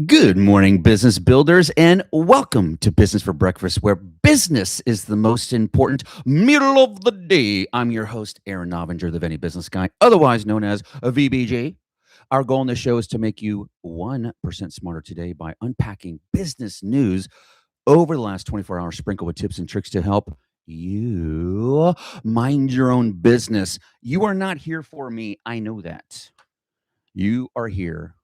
Good morning, business builders, and welcome to Business for Breakfast, where business is the most important meal of the day. I'm your host, Aaron Novinger, the Venti Business Guy, otherwise known as VBG. Our goal in this show is to make you 1% smarter today by unpacking business news over the last 24 hours, sprinkled with tips and tricks to help you mind your own business. You are not here for me. I know that. You are here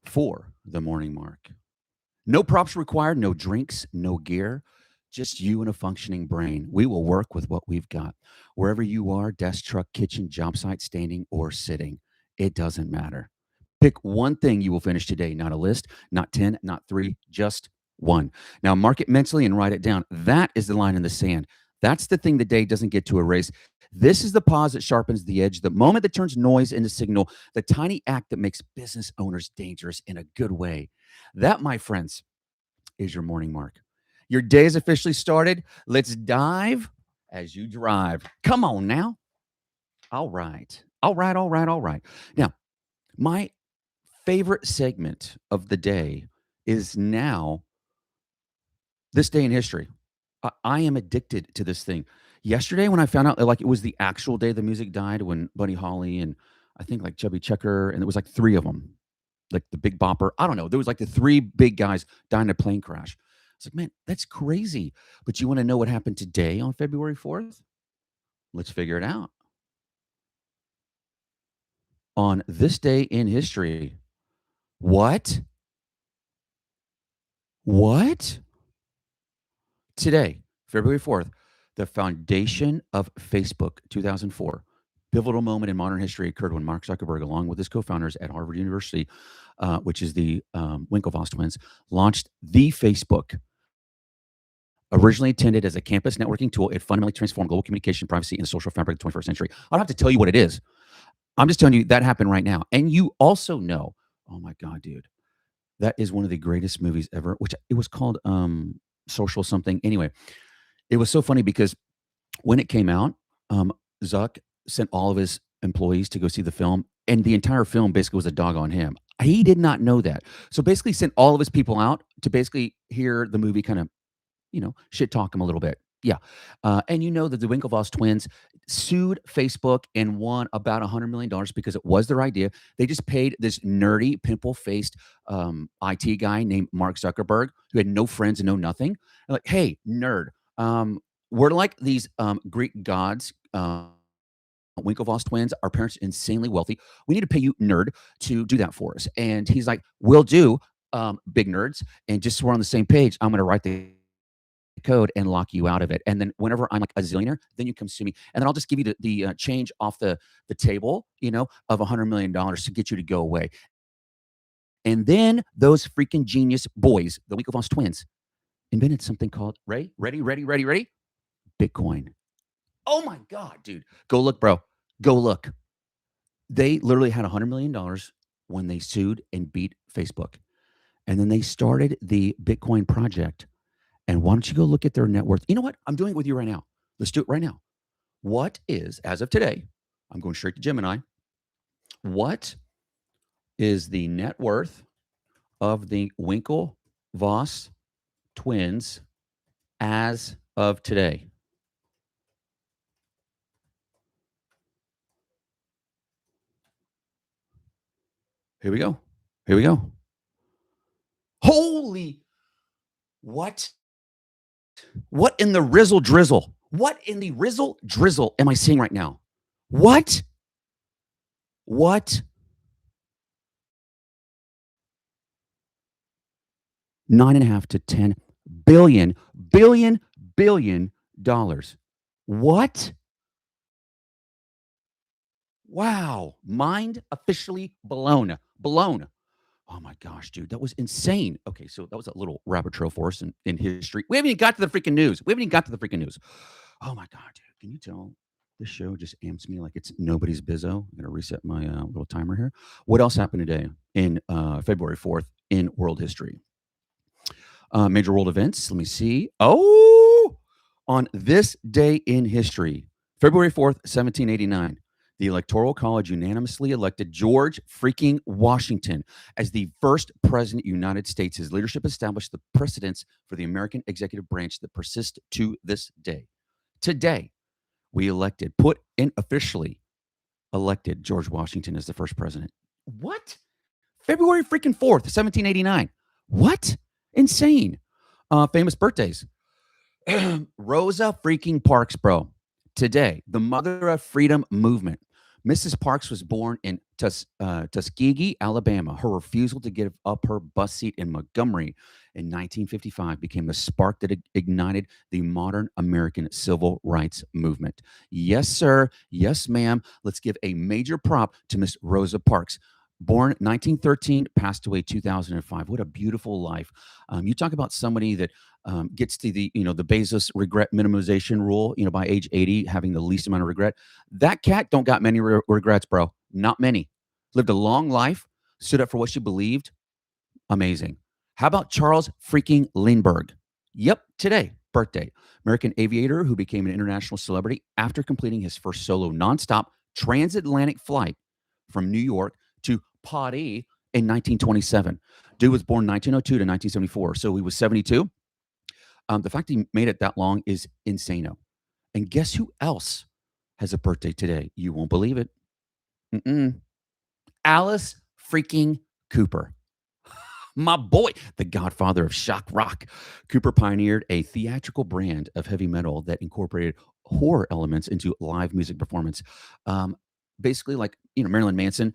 for the morning mark. No props required, no drinks, no gear, just you and a functioning brain. We will work with what we've got. Wherever you are, desk, truck, kitchen, job site, standing, or sitting, it doesn't matter. Pick one thing you will finish today, not a list, not 10, not three, just one. Now, mark it mentally and write it down. That is the line in the sand. That's the thing the day doesn't get to erase. This is the pause that sharpens the edge, the moment that turns noise into signal, the tiny act that makes business owners dangerous in a good way. That, my friends, is your morning mark. Your day is officially started. Let's dive as you drive. Come on now. All right. All right. All right. All right. Now, my favorite segment of the day is now this day in history. I am addicted to this thing. Yesterday, when I found out like it was the actual day the music died, when Buddy Holly and I think like Chubby Checker, and it was like three of them, like the Big Bopper. I don't know. There was like the three big guys died in a plane crash. I was like, man, that's crazy. But you want to know what happened today on February 4th? Let's figure it out. On this day in history, what? What? Today, February 4th, the foundation of Facebook, 2004. Pivotal moment in modern history occurred when Mark Zuckerberg, along with his co-founders at Harvard University, which is the Winklevoss twins, launched the Facebook. Originally intended as a campus networking tool, it fundamentally transformed global communication, privacy, and the social fabric of the 21st century. I don't have to tell you what it is. I'm just telling you that happened right now. And you also know, oh my God, dude, that is one of the greatest movies ever, which it was called Social something. Anyway, it was so funny because when it came out, Zuck sent all of his employees to go see the film, and the entire film basically was a dog on him. He did not know that. So basically sent all of his people out to basically hear the movie kind of, shit talk him a little bit. Yeah. And you know that the Winklevoss twins sued Facebook and won about $100 million because it was their idea. They just paid this nerdy, pimple faced IT guy named Mark Zuckerberg, who had no friends and no nothing. They're like, hey, nerd, we're like these Greek gods. Winklevoss twins, our parents are insanely wealthy. We need to pay you, nerd, to do that for us. And he's like, we'll do, big nerds. And just so we're on the same page, I'm going to write the code and lock you out of it. And then whenever I'm like a zillionaire, then you come sue me. And then I'll just give you the change off the table, of $100 million to get you to go away. And then those freaking genius boys, the Winklevoss twins, invented something called, ready? Bitcoin. Oh my God, dude. Go look, bro. Go look. They literally had $100 million when they sued and beat Facebook. And then they started the Bitcoin project. And why don't you go look at their net worth? You know what? I'm doing it with you right now. Let's do it right now. What is, as of today, I'm going straight to Gemini. What is the net worth of the Winklevoss twins as of today? Here we go. Here we go. Holy, what? What in the rizzle drizzle? What in the rizzle drizzle am I seeing right now? What? What? 9.5 to 10 billion dollars. What? Wow. Mind officially blown. Blown. Oh my gosh, dude, that was insane. Okay, so that was a little rabbit trail for us in history. We haven't even got to the freaking news. Oh my God, dude, can you tell this show just amps me like it's nobody's bizzo? I'm going to reset my little timer here. What else happened today in February 4th in world history? Major world events. Let me see. Oh, on this day in history, February 4th, 1789, The Electoral College unanimously elected George freaking Washington as the first president of the United States. His leadership established the precedents for the American executive branch that persist to this day. Today, we put in officially elected George Washington as the first president. What? February freaking 4th, 1789. What? Insane. Famous birthdays. Rosa freaking Parks, bro. Today, the mother of freedom movement. Mrs. Parks was born in Tuskegee, Alabama. Her refusal to give up her bus seat in Montgomery in 1955 became the spark that ignited the modern American civil rights movement. Yes, sir. Yes, ma'am. Let's give a major prop to Miss Rosa Parks. Born 1913, passed away 2005. What a beautiful life. You talk about somebody that gets to the Bezos regret minimization rule, by age 80, having the least amount of regret. That cat don't got many regrets, bro. Not many. Lived a long life, stood up for what she believed. Amazing. How about Charles freaking Lindbergh? Yep, today, birthday. American aviator who became an international celebrity after completing his first solo nonstop transatlantic flight from New York to Paris in 1927. Dude was born 1902 to 1974, so he was 72. The fact he made it that long is insano. And guess who else has a birthday today? You won't believe it. Alice freaking Cooper. My boy, the godfather of shock rock. Cooper pioneered a theatrical brand of heavy metal that incorporated horror elements into live music performance. Basically, like, Marilyn Manson.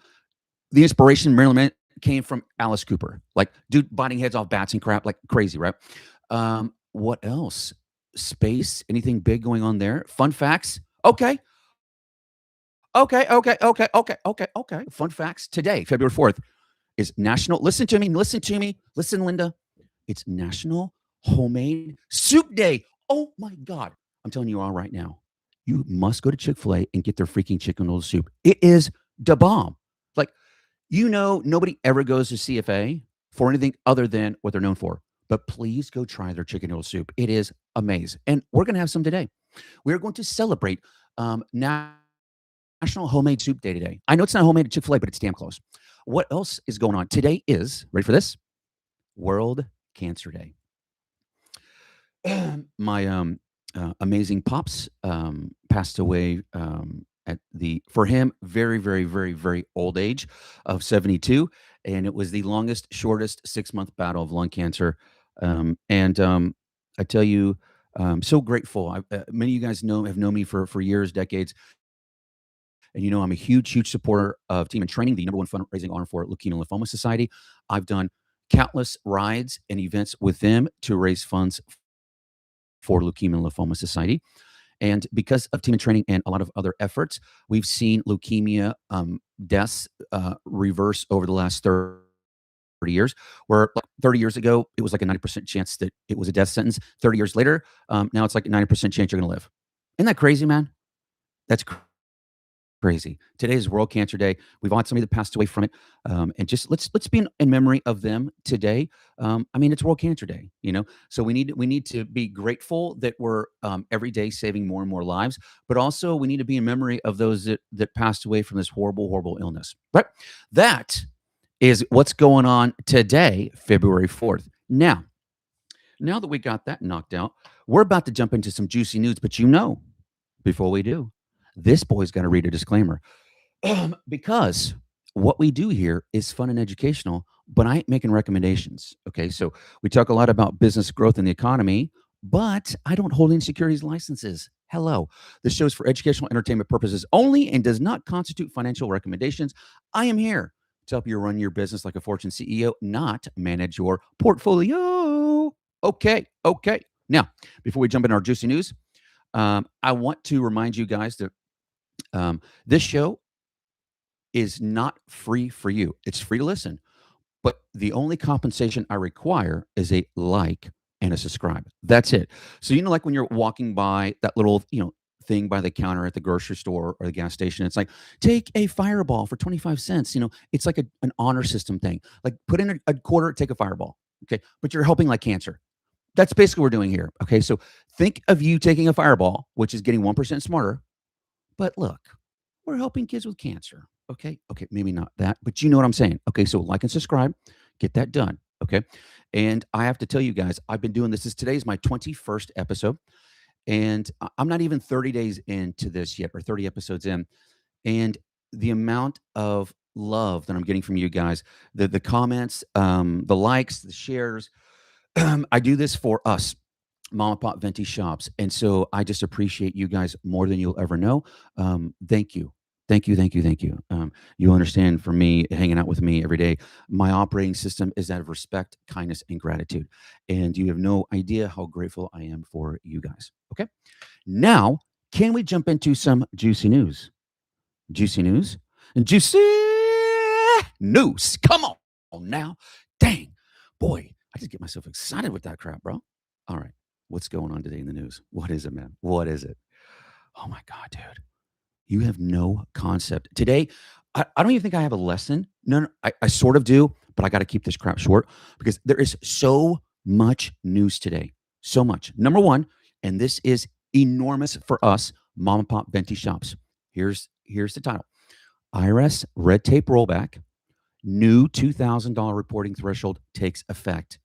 The inspiration Marilyn Manson came from Alice Cooper. Like, dude biting heads off bats and crap, like crazy, right? What else? Space? Anything big going on there? Fun facts? Okay. Fun facts today, February 4th, is National, listen to me, listen, Linda. It's National Homemade Soup Day. Oh my God. I'm telling you all right now, you must go to Chick-fil-A and get their freaking chicken noodle soup. It is the bomb. Like, nobody ever goes to CFA for anything other than what they're known for. But please go try their chicken noodle soup. It is amazing. And we're going to have some today. We're going to celebrate National Homemade Soup Day today. I know it's not homemade at Chick-fil-A, but it's damn close. What else is going on? Today is, ready for this? World Cancer Day. My amazing pops passed away for him, very, very, very, very old age of 72. And it was the longest, shortest 6-month battle of lung cancer. I tell you, I'm so grateful. Many of you guys have known me for years, decades. And I'm a huge, huge supporter of Team in Training, the #1 fundraising arm for Leukemia and Lymphoma Society. I've done countless rides and events with them to raise funds for Leukemia and Lymphoma Society. And because of Team in Training and a lot of other efforts, we've seen leukemia deaths reverse over the last 30 years, where 30 years ago, it was like a 90% chance that it was a death sentence. 30 years later, now it's like a 90% chance you're going to live. Isn't that crazy, man? That's crazy. Today is World Cancer Day. We've had somebody that passed away from it, and just let's be in memory of them today. It's World Cancer Day, So we need to be grateful that we're every day saving more and more lives, but also we need to be in memory of those that passed away from this horrible, horrible illness. Right? That is what's going on today, February 4th. Now that we got that knocked out, we're about to jump into some juicy news. But before we do, this boy's got to read a disclaimer because what we do here is fun and educational, but I ain't making recommendations. Okay, so we talk a lot about business growth in the economy, but I don't hold any securities licenses. Hello. This show is for educational entertainment purposes only and does not constitute financial recommendations. I am here to help you run your business like a Fortune CEO, not manage your portfolio. Okay. Now, before we jump into our juicy news, I want to remind you guys that this show is not free for you. It's free to listen, but the only compensation I require is a like and a subscribe. That's it. So, like when you're walking by that little, thing by the counter at the grocery store or the gas station, it's like, take a Fireball for 25 cents. It's like an honor system thing. Like, put in a quarter, take a Fireball. Okay. But you're helping like cancer. That's basically what we're doing here. Okay. So think of you taking a Fireball, which is getting 1% smarter. But look, we're helping kids with cancer. Okay. Okay. Maybe not that, but you know what I'm saying. Okay. So like and subscribe, get that done. Okay. And I have to tell you guys, I've been doing this. Today's my 21st episode. And I'm not even 30 days into this yet, or 30 episodes in. And the amount of love that I'm getting from you guys, the comments, the likes, the shares, I do this for us, mom and pop venti shops. And so I just appreciate you guys more than you'll ever know. Thank you. Thank you, thank you, thank you. You understand, for me, hanging out with me every day, my operating system is that of respect, kindness, and gratitude. And you have no idea how grateful I am for you guys. Okay. Now, can we jump into some juicy news? Juicy news? Juicy news. Come on now. Dang. Boy, I just get myself excited with that crap, bro. All right. What's going on today in the news? What is it, man? What is it? Oh my God, dude. You have no concept. Today, I don't even think I have a lesson. No, I sort of do, but I got to keep this crap short because there is so much news today. So much. Number one, and this is enormous for us, mom and pop venti shops. Here's the title. IRS red tape rollback. New $2,000 reporting threshold takes effect.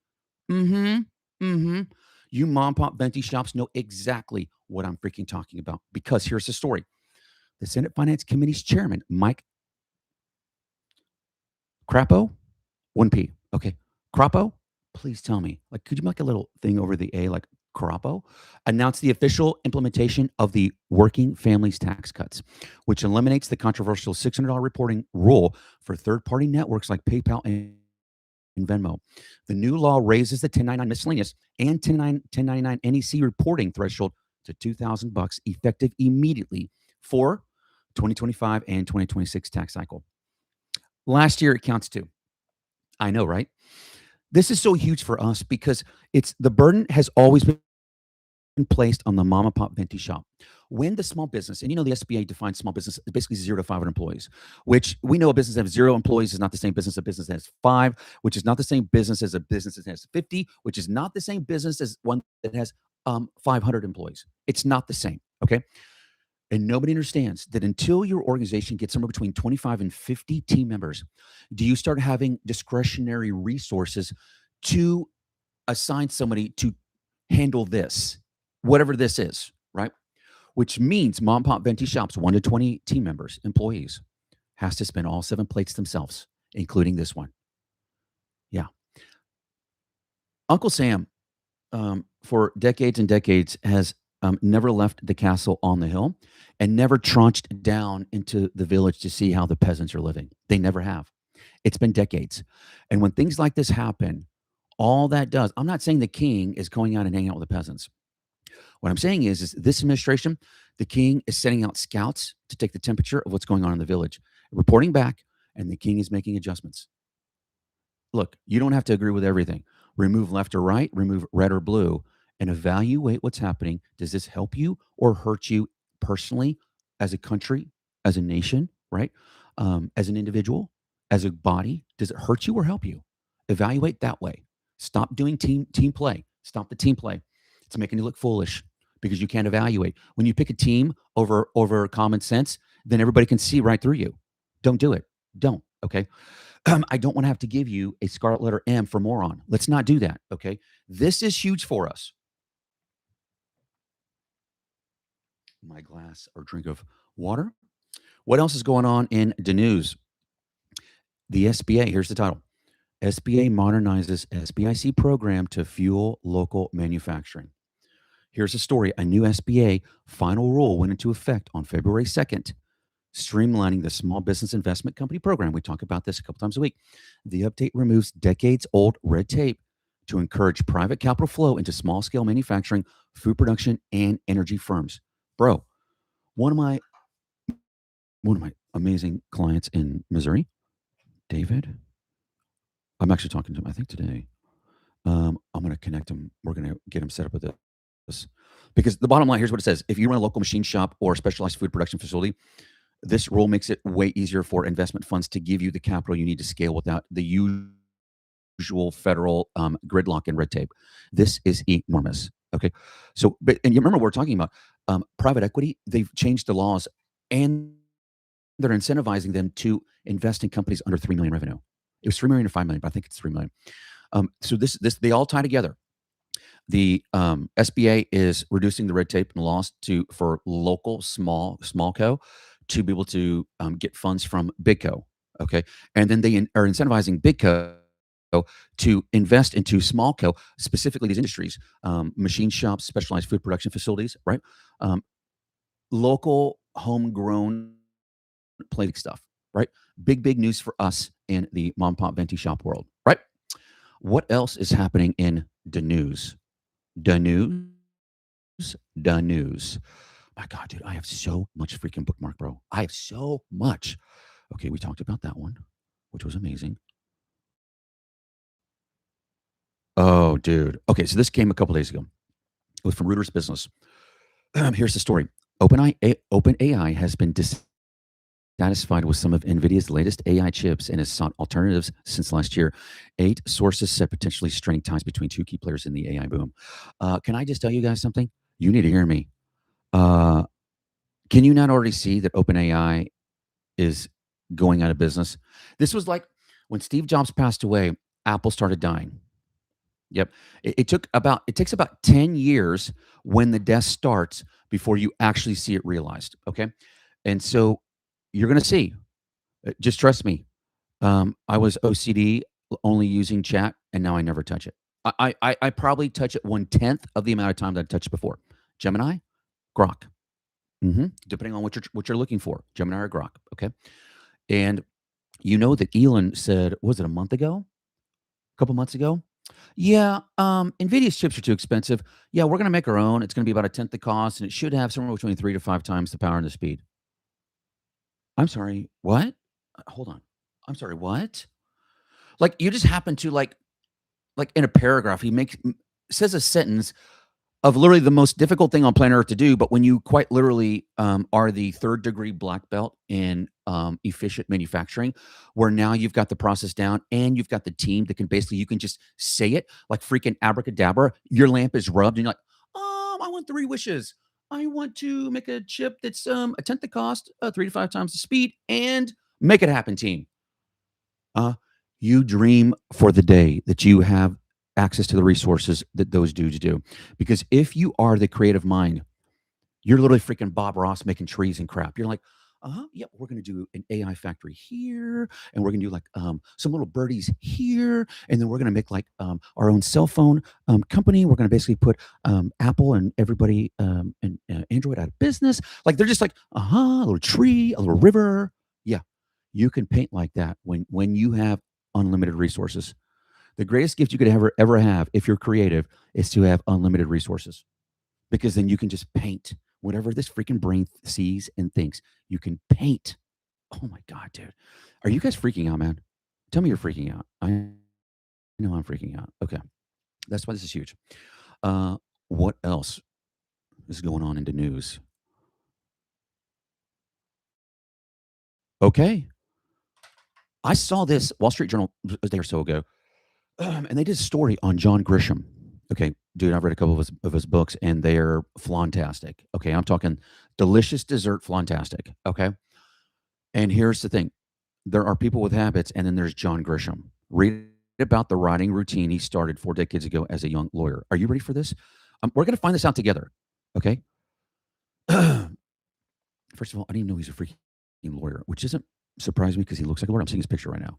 Mm-hmm. Mm-hmm. You mom and pop venti shops know exactly what I'm freaking talking about because here's the story. The Senate Finance Committee's chairman, Mike Crapo, 1P. Okay. Crapo, please tell me, like, could you make a little thing over the A, like Crapo? Announced the official implementation of the Working Families Tax Cuts, which eliminates the controversial $600 reporting rule for third-party networks like PayPal and Venmo. The new law raises the 1099 miscellaneous and 1099 NEC reporting threshold to $2,000 effective immediately for 2025 and 2026 tax cycle. Last year, it counts too. I know, right? This is so huge for us because the burden has always been placed on the mom and pop venti shop. When the small business, and the SBA defines small business as basically 0 to 500 employees, which we know a business that has 0 employees is not the same business as a business that has 5, which is not the same business as a business that has 50, which is not the same business as one that has 500 employees. It's not the same. Okay. And nobody understands that until your organization gets somewhere between 25 and 50 team members, do you start having discretionary resources to assign somebody to handle this, whatever this is, right? Which means mom and pop venti shops, 1 to 20 team members, employees, has to spin all 7 plates themselves, including this one. Yeah. Uncle Sam, for decades and decades, has never left the castle on the hill and never traunched down into the village to see how the peasants are living. They never have. It's been decades. And when things like this happen, all that does, I'm not saying the king is going out and hanging out with the peasants. What I'm saying is this administration, the king is sending out scouts to take the temperature of what's going on in the village, reporting back, and the king is making adjustments. Look, you don't have to agree with everything. Remove left or right, remove red or blue, and evaluate what's happening. Does this help you or hurt you personally, as a country, as a nation, right? As an individual, as a body? Does it hurt you or help you? Evaluate that way. Stop doing team play. Stop the team play. It's making you look foolish because you can't evaluate. When you pick a team over common sense, then everybody can see right through you. Don't do it. Don't. Okay. I don't want to have to give you a scarlet letter M for moron. Let's not do that. Okay. This is huge for us. My glass or drink of water. What else is going on in the news? The SBA, here's the title. SBA modernizes SBIC program to fuel local manufacturing. Here's a story. A new SBA final rule went into effect on February 2nd, streamlining the Small Business Investment Company program. We talk about this a couple times a week. The update removes decades-old red tape to encourage private capital flow into small-scale manufacturing, food production, and energy firms. Bro, one of my amazing clients in Missouri, David, I'm actually talking to him, I think, today. I'm going to connect him. We're going to get him set up with this. Because the bottom line, here's what it says. If you run a local machine shop or a specialized food production facility, this rule makes it way easier for investment funds to give you the capital you need to scale without the usual federal gridlock and red tape. This is enormous. Okay. So, and you remember we're talking about private equity. They've changed the laws and they're incentivizing them to invest in companies under 3 million revenue. It was 3 million or 5 million, but I think it's 3 million. So this they all tie together. The SBA is reducing the red tape and laws to for local small co to be able to get funds from big co. Okay, and then they are incentivizing big co to invest into small co, specifically these industries, machine shops, specialized food production facilities, right? Um, Local homegrown plating stuff, right? Big news for us in the mom and pop venti shop world, right? What else is happening in the news? The news, the news. My God, dude, I have so much freaking bookmark, bro. I have so much. Okay, we talked about that one, which was amazing. Oh, dude. Okay, so this came a couple days ago. It was from Reuters Business. Here's the story. OpenAI has been dissatisfied with some of NVIDIA's latest AI chips and has sought alternatives since last year. 8 sources said potentially straining ties between two key players in the AI boom. Can I just tell you guys something? You need to hear me. Uh, can you not already see that OpenAI is going out of business? This was like when Steve Jobs passed away, Apple started dying. Yep. It takes about 10 years when the death starts before you actually see it realized. Okay. And so you're going to see, just trust me. I was OCD only using chat and now I never touch it. I probably touch it 1/10 of the amount of time that I touched before. Gemini, Grok. Depending on what you're looking for, Gemini or Grok. Okay. And you know that Elon said, was it a month ago? A couple months ago? Yeah, NVIDIA's chips are too expensive. Yeah, we're gonna make our own. It's gonna be about a tenth the cost, and it should have somewhere between 3 to 5 times the power and the speed. I'm sorry, what? Hold on. I'm sorry, what? Like, you just happen to, like, in a paragraph, he makes says a sentence of literally the most difficult thing on planet Earth to do, but when you quite literally, are the third-degree black belt in, efficient manufacturing, where now you've got the process down and you've got the team that can basically you can just say it like freaking abracadabra, your lamp is rubbed, and you're like, I want 3 wishes. I want to make a chip that's, a tenth the cost, 3 to 5 times the speed, and make it happen, team." Uh, you dream for the day that you have access to the resources that those dudes do. Because if you are the creative mind, you're literally freaking Bob Ross making trees and crap. You're like, yep, we're gonna do an AI factory here, and we're gonna do like some little birdies here, and then we're gonna make like our own cell phone company. We're gonna basically put Apple and everybody and Android out of business. Like they're just like, a little tree, a little river. Yeah, you can paint like that when you have unlimited resources. The greatest gift you could ever have if you're creative is to have unlimited resources because then you can just paint whatever this freaking brain sees and thinks. You can paint. Oh my god, dude. Are you guys freaking out, man? Tell me you're freaking out. I know I'm freaking out. Okay. That's why this is huge. Uh what else is going on in the news? Okay. I saw this Wall Street Journal a day or so ago. And they did a story on John Grisham. Okay, dude, I've read a couple of his books, and they're flantastic. Okay, I'm talking delicious dessert flantastic. Okay, and here's the thing: there are people with habits, and then there's John Grisham. Read about the writing routine he started 4 decades ago as a young lawyer. Are you ready for this? We're going to find this out together. Okay. First of all, I didn't even know he's a freaking lawyer, which doesn't surprise me because he looks like a lawyer. I'm seeing his picture right now.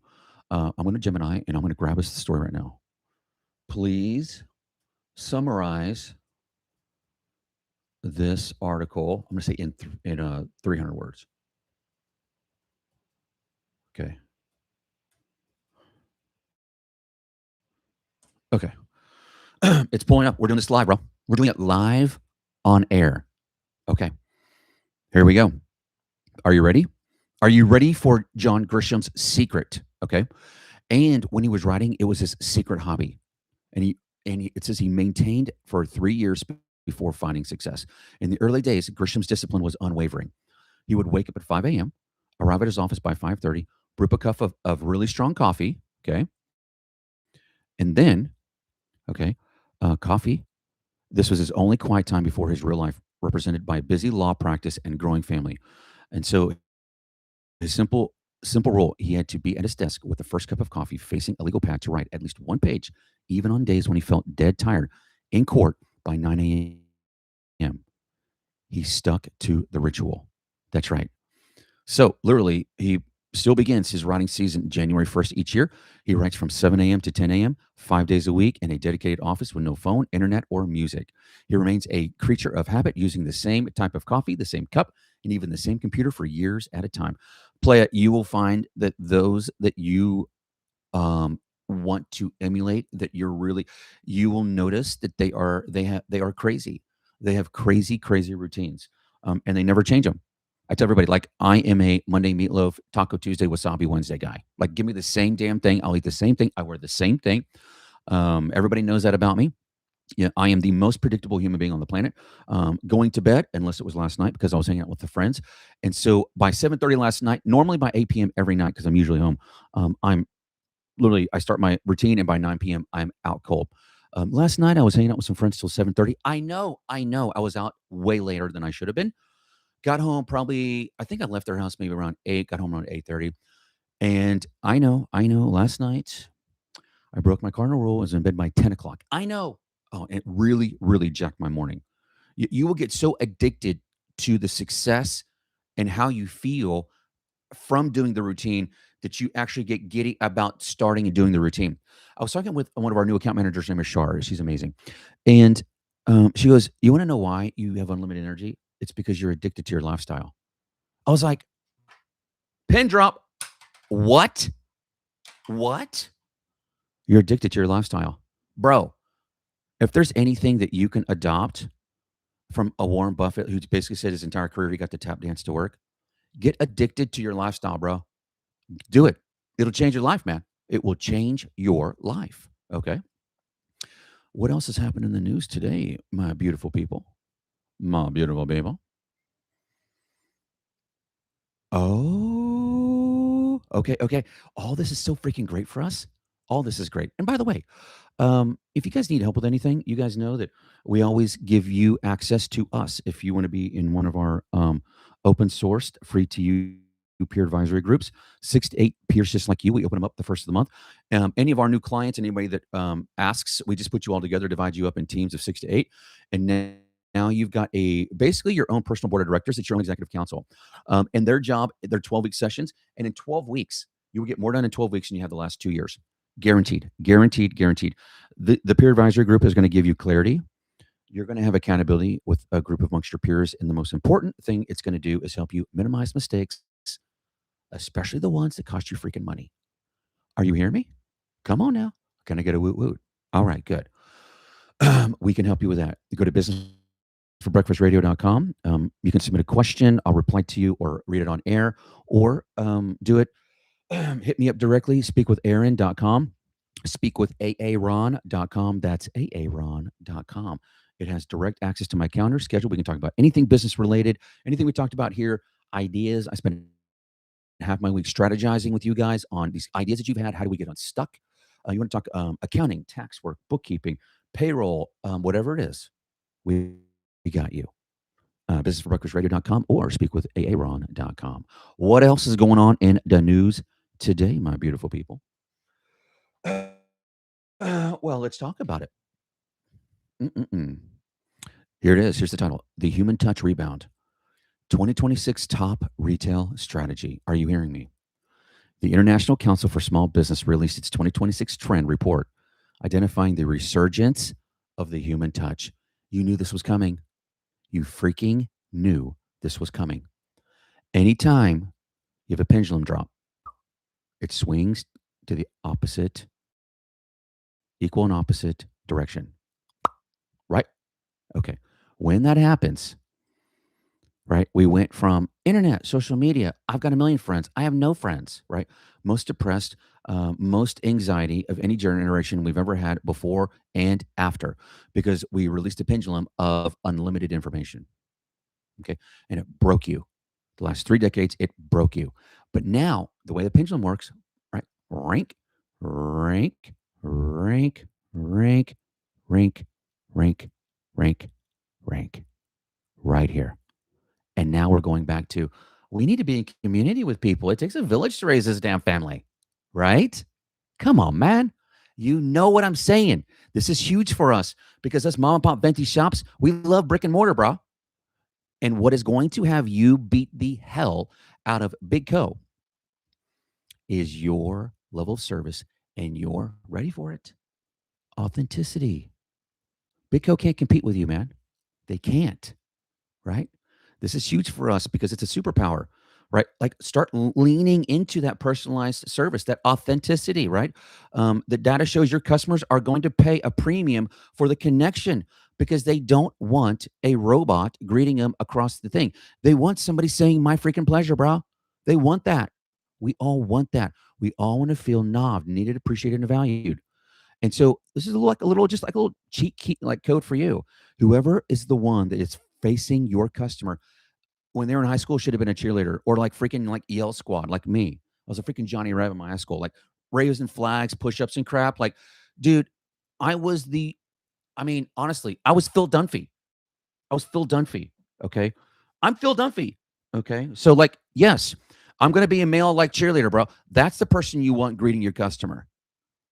I'm going to Gemini, and I'm going to grab us the story right now. Please summarize this article. I'm going to say in 300 words. Okay. Okay. It's pulling up. We're doing this live, bro. We're doing it live on air. Okay. Here we go. Are you ready? Are you ready for John Grisham's secret? Okay. And when he was writing, it was his secret hobby. It says he maintained for 3 years before finding success. In the early days, Grisham's discipline was unwavering. He would wake up at 5 a.m., arrive at his office by 5:30, brew a cup of really strong coffee, okay? And then, okay, coffee. This was his only quiet time before his real life, represented by a busy law practice and growing family. And so A simple rule. He had to be at his desk with the first cup of coffee facing a legal pad to write at least one page, even on days when he felt dead tired, in court by 9 a.m. He stuck to the ritual. That's right. So literally, he still begins his writing season January 1st each year. He writes from 7 a.m. to 10 a.m., 5 days a week in a dedicated office with no phone, internet, or music. He remains a creature of habit, using the same type of coffee, the same cup, and even the same computer for years at a time. Play it. You will find that those that you want to emulate, that you will notice that they are crazy. They have crazy routines, and they never change them. I tell everybody, like, I am a Monday meatloaf, Taco Tuesday, Wasabi Wednesday guy. Like, give me the same damn thing. I'll eat the same thing. I wear the same thing. Everybody knows that about me. Yeah, I am the most predictable human being on the planet. Going to bed, unless it was last night because I was hanging out with the friends. And so by 7:30 last night, normally by 8 p.m. every night, because I'm usually home, I'm literally, I start my routine, and by 9 p.m. I'm out cold. Last night I was hanging out with some friends till 7:30. I know, I was out way later than I should have been. Got home probably, I think I left their house maybe around 8, got home around 8:30. And I know, last night I broke my cardinal rule. I was in bed by 10 o'clock. I know. Oh, it really jacked my morning. You will get so addicted to the success and how you feel from doing the routine that you actually get giddy about starting and doing the routine. I was talking with one of our new account managers. Her name is Shar. She's amazing. And she goes, "You want to know why you have unlimited energy? It's because you're addicted to your lifestyle." I was like, pin drop. What? What? You're addicted to your lifestyle. Bro, if there's anything that you can adopt from a Warren Buffett, who basically said his entire career he got to tap dance to work, get addicted to your lifestyle, bro. Do it. It'll change your life, man. It will change your life. Okay. What else has happened in the news today, my beautiful people? My beautiful people. Oh, okay. All this is so freaking great for us. All this is great. And by the way, if you guys need help with anything, you guys know that we always give you access to us. If you want to be in one of our open sourced, free to use peer advisory groups, 6 to 8 peers just like you. We open them up the first of the month. Any of our new clients, anybody that asks, we just put you all together, divide you up in teams of 6 to 8, and now you've got basically your own personal board of directors. It's your own executive council, and their job, they're 12-week sessions, and in 12 weeks, you will get more done in 12 weeks than you have the last 2 years. Guaranteed. The peer advisory group is going to give you clarity. You're going to have accountability with a group amongst your peers. And the most important thing it's going to do is help you minimize mistakes, especially the ones that cost you freaking money. Are you hearing me? Come on now. Can I get a woot woot? All right, good. We can help you with that. You go to businessforbreakfastradio.com. You can submit a question. I'll reply to you or read it on air, or do it. Hit me up directly, speakwithaaron.com, speakwithaaron.com. That's aaron.com. It has direct access to my calendar schedule. We can talk about anything business related, anything we talked about here, ideas. I spend half my week strategizing with you guys on these ideas that you've had. How do we get unstuck? You want to talk accounting, tax work, bookkeeping, payroll, whatever it is, we got you. Businessforbreakfastradio.com or speakwithaaron.com. What else is going on in the news today, my beautiful people? Well, let's talk about it. Here it is. Here's the title: The Human Touch Rebound, 2026 Top Retail Strategy. Are you hearing me? The International Council for Small Business released its 2026 trend report, identifying the resurgence of the human touch. You knew this was coming. You freaking knew this was coming. Anytime you have a pendulum drop, it swings to the opposite, equal and opposite direction. Right? Okay. When that happens, right, we went from internet, social media, I've got a million friends, I have no friends, right? Most depressed, most anxiety of any generation we've ever had before and after, because we released a pendulum of unlimited information. Okay. And it broke you. The last 3 decades, it broke you. But now, the way the pendulum works, right? Rank, rank, rank, rank, rank, rank, rank, rank, right here. And now we're going back to We need to be in community with people. It takes a village to raise this damn family, right? Come on, man. You know what I'm saying. This is huge for us because us mom and pop venti shops, we love brick and mortar, bro. And what is going to have you beat the hell out of Big Co is your level of service and you're ready for it. Authenticity. Big Co can't compete with you, man. They can't, right? This is huge for us because it's a superpower, right? Like start leaning into that personalized service, that authenticity, right? The data shows your customers are going to pay a premium for the connection because they don't want a robot greeting them across the thing. They want somebody saying, my freaking pleasure, bro. They want that. We all want that. We all want to feel knobbed, needed, appreciated, and valued. And so this is like a little, just like a little cheat key, like code for you. Whoever is the one that is facing your customer when they were in high school should have been a cheerleader or like freaking like Yell Squad, like me. I was a freaking Johnny Rev in my high school, like raising flags, push-ups, and crap. Like, dude, I was the, I mean, honestly, I was Phil Dunphy. I was Phil Dunphy. Okay. I'm Phil Dunphy. Okay. So, like, yes, I'm going to be a male like cheerleader, bro. That's the person you want greeting your customer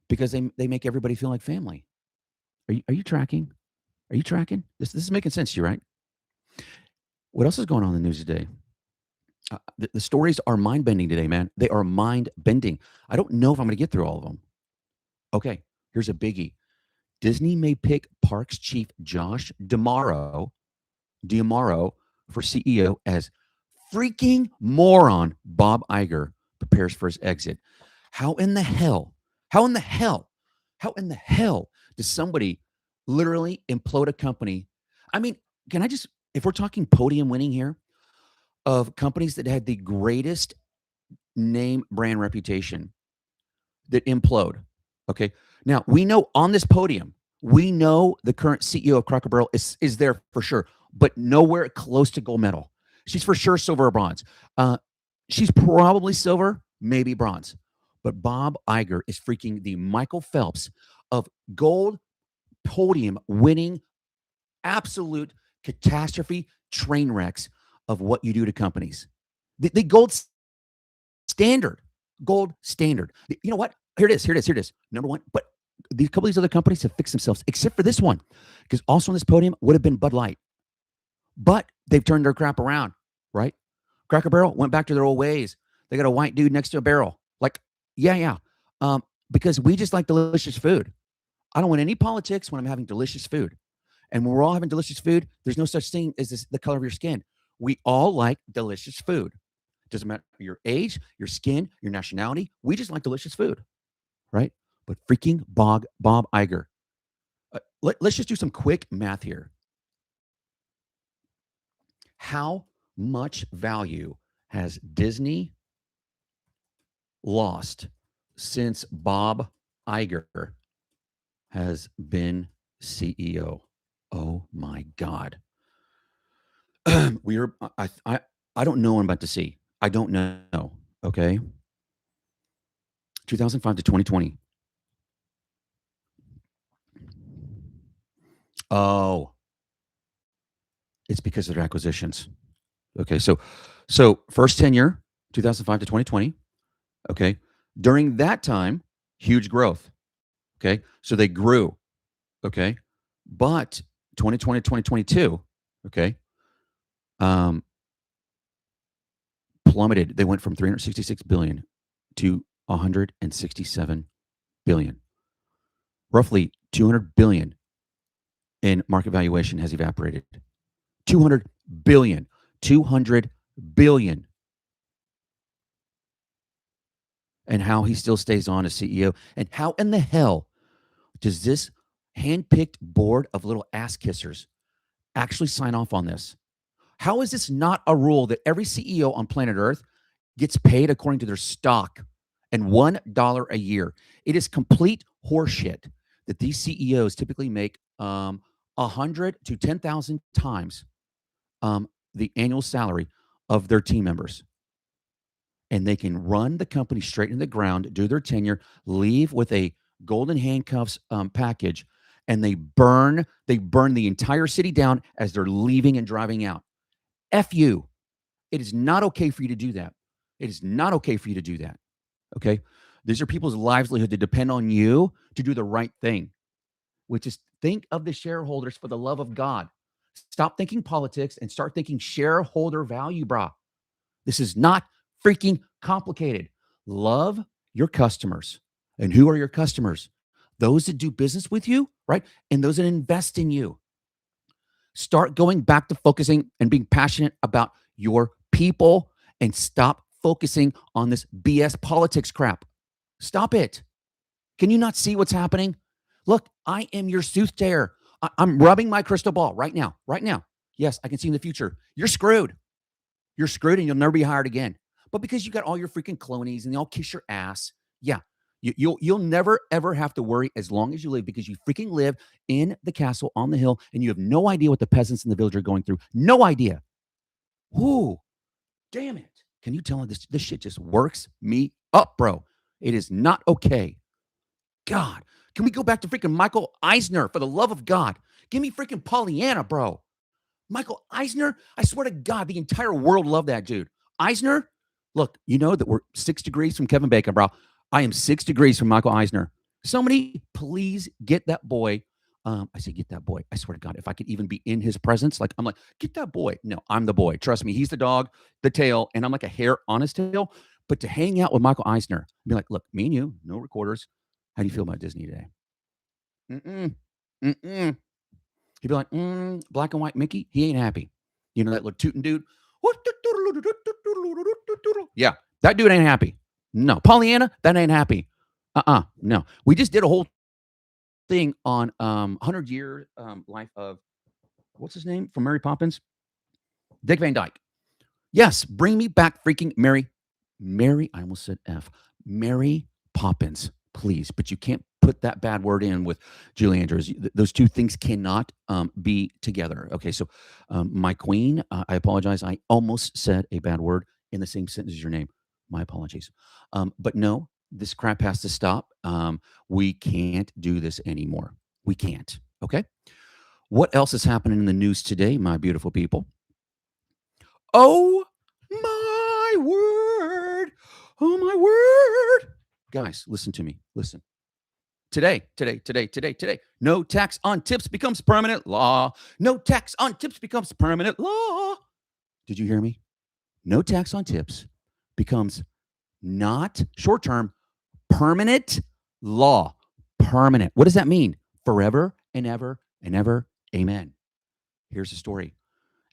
because they make everybody feel like family. Are you tracking? Are you tracking? This is making sense to you, right? What else is going on in the news today? The stories are mind bending today, man. They are mind bending. I don't know if I'm going to get through all of them. Okay, here's a biggie. Disney may pick Parks chief Josh D'Amaro for CEO as freaking moron Bob Iger prepares for his exit. How in the hell? How in the hell? How in the hell does somebody literally implode a company? I mean, can I just, if we're talking podium winning here of companies that had the greatest name brand reputation that implode, okay? Now, we know on this podium, we know the current CEO of Cracker Barrel is there for sure, but nowhere close to gold medal. She's for sure silver or bronze. She's probably silver, maybe bronze. But Bob Iger is freaking the Michael Phelps of gold podium winning absolute catastrophe train wrecks of what you do to companies. The gold standard. Gold standard. You know what? Here it is. Number one. But these couple of these other companies have fixed themselves, except for this one. Because also on this podium would have been Bud Light. But they've turned their crap around, right? Cracker Barrel went back to their old ways. They got a white dude next to a barrel. Like, yeah. Because we just like delicious food. I don't want any politics when I'm having delicious food. And when we're all having delicious food, there's no such thing as the color of your skin. We all like delicious food. Doesn't matter your age, your skin, your nationality. We just like delicious food, right? But freaking Bob Iger. Let's just do some quick math here. How much value has Disney lost since Bob Iger has been CEO? Oh my God. I don't know what I'm about to see. I don't know. Okay. 2005 to 2020. Oh, it's because of their acquisitions. Okay. So first tenure, 2005 to 2020. Okay. During that time, huge growth. Okay. So they grew. Okay. But 2020 to 2022, okay, plummeted. They went from 366 billion to 167 billion. Roughly 200 billion in market valuation has evaporated. 200 billion. 200 billion. And how he still stays on as CEO. And how in the hell does this handpicked board of little ass kissers actually sign off on this? How is this not a rule that every CEO on planet Earth gets paid according to their stock and $1 a year? It is complete horseshit that these CEOs typically make 100 to 10,000 times the annual salary of their team members. And they can run the company straight in the ground, do their tenure, leave with a golden handcuffs package, and they burn the entire city down as they're leaving and driving out. F you. It is not okay for you to do that. It is not okay for you to do that. Okay. These are people's livelihood that depend on you to do the right thing, which is think of the shareholders for the love of God. Stop thinking politics and start thinking shareholder value, brah. This is not freaking complicated. Love your customers. And who are your customers? Those that do business with you, right? And those that invest in you. Start going back to focusing and being passionate about your people and stop focusing on this BS politics crap. Stop it. Can you not see what's happening? Look, I am your soothsayer. I'm rubbing my crystal ball right now. Right now. Yes, I can see in the future. You're screwed. You're screwed and you'll never be hired again. But because you got all your freaking clonies and they all kiss your ass, yeah, you'll never ever have to worry as long as you live because you freaking live in the castle on the hill and you have no idea what the peasants in the village are going through. No idea. Ooh, damn it. Can you tell me this shit just works me up, bro? It is not okay. God, can we go back to freaking Michael Eisner for the love of God? Give me freaking Pollyanna, bro. Michael Eisner, I swear to God, the entire world loved that dude. Eisner, look, you know that we're 6 degrees from Kevin Bacon, bro. I am 6 degrees from Michael Eisner. Somebody, please get that boy. I say, get that boy. I swear to God, if I could even be in his presence, like I'm like, get that boy. No, I'm the boy. Trust me, he's the dog, the tail, and I'm like a hair on his tail. But to hang out with Michael Eisner, be like, look, me and you, no recorders. How do you feel about Disney today? Mm-mm. Mm-mm. He'd be like, black and white Mickey, he ain't happy. You know that little tootin' dude? Yeah, that dude ain't happy. No. Pollyanna, that ain't happy. No. We just did a whole thing on 100-year life of, what's his name from Mary Poppins? Dick Van Dyke. Yes, bring me back freaking Mary, I almost said F. Mary Poppins, please. But you can't put that bad word in with Julie Andrews. Those two things cannot be together. Okay, so my queen, I apologize. I almost said a bad word in the same sentence as your name. My apologies. But no, this crap has to stop. We can't do this anymore. We can't. Okay. What else is happening in the news today, my beautiful people? Oh my word. Oh my word. Guys, listen to me. Listen. Today. No tax on tips becomes permanent law. No tax on tips becomes permanent law. Did you hear me? No tax on tips becomes not short term, permanent law. Permanent. What does that mean? Forever and ever and ever. Amen. Here's the story.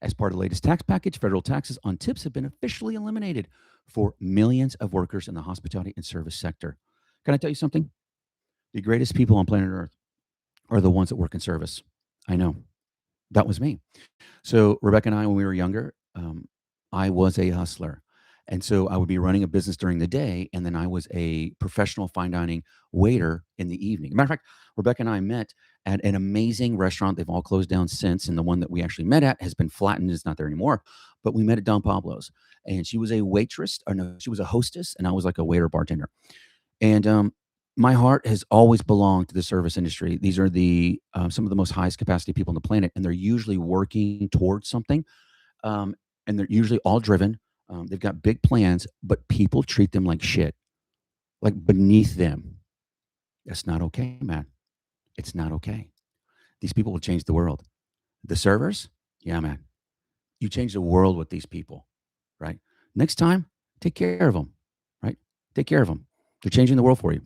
As part of the latest tax package, federal taxes on tips have been officially eliminated for millions of workers in the hospitality and service sector. Can I tell you something? The greatest people on planet Earth are the ones that work in service. I know. That was me. So Rebecca and I, when we were younger, I was a hustler. And so I would be running a business during the day, and then I was a professional fine dining waiter in the evening. Matter of fact, Rebecca and I met at an amazing restaurant. They've all closed down since, and the one that we actually met at has been flattened. It's not there anymore. But we met at Don Pablo's, and she was a waitress, or no, she was a hostess, and I was like a waiter bartender. And my heart has always belonged to the service industry. These are the some of the most highest capacity people on the planet, and they're usually working towards something, and they're usually all driven. They've got big plans, but people treat them like shit, like beneath them. That's not okay, man. It's not okay. These people will change the world. The servers, yeah, man. You change the world with these people, right? Next time, take care of them, right? Take care of them. They're changing the world for you,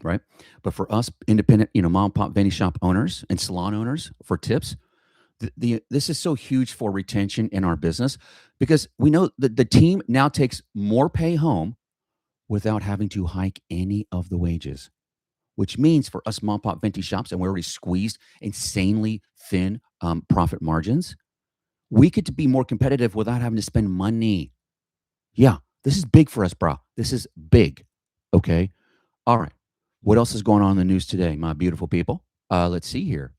right? But for us independent, mom and pop Venti shop owners and salon owners for tips, this is so huge for retention in our business because we know that the team now takes more pay home without having to hike any of the wages, which means for us mom and pop Venti shops, and we're already squeezed insanely thin profit margins, we get to be more competitive without having to spend money. Yeah, this is big for us, bro. This is big. Okay. All right. What else is going on in the news today, my beautiful people? Let's see here.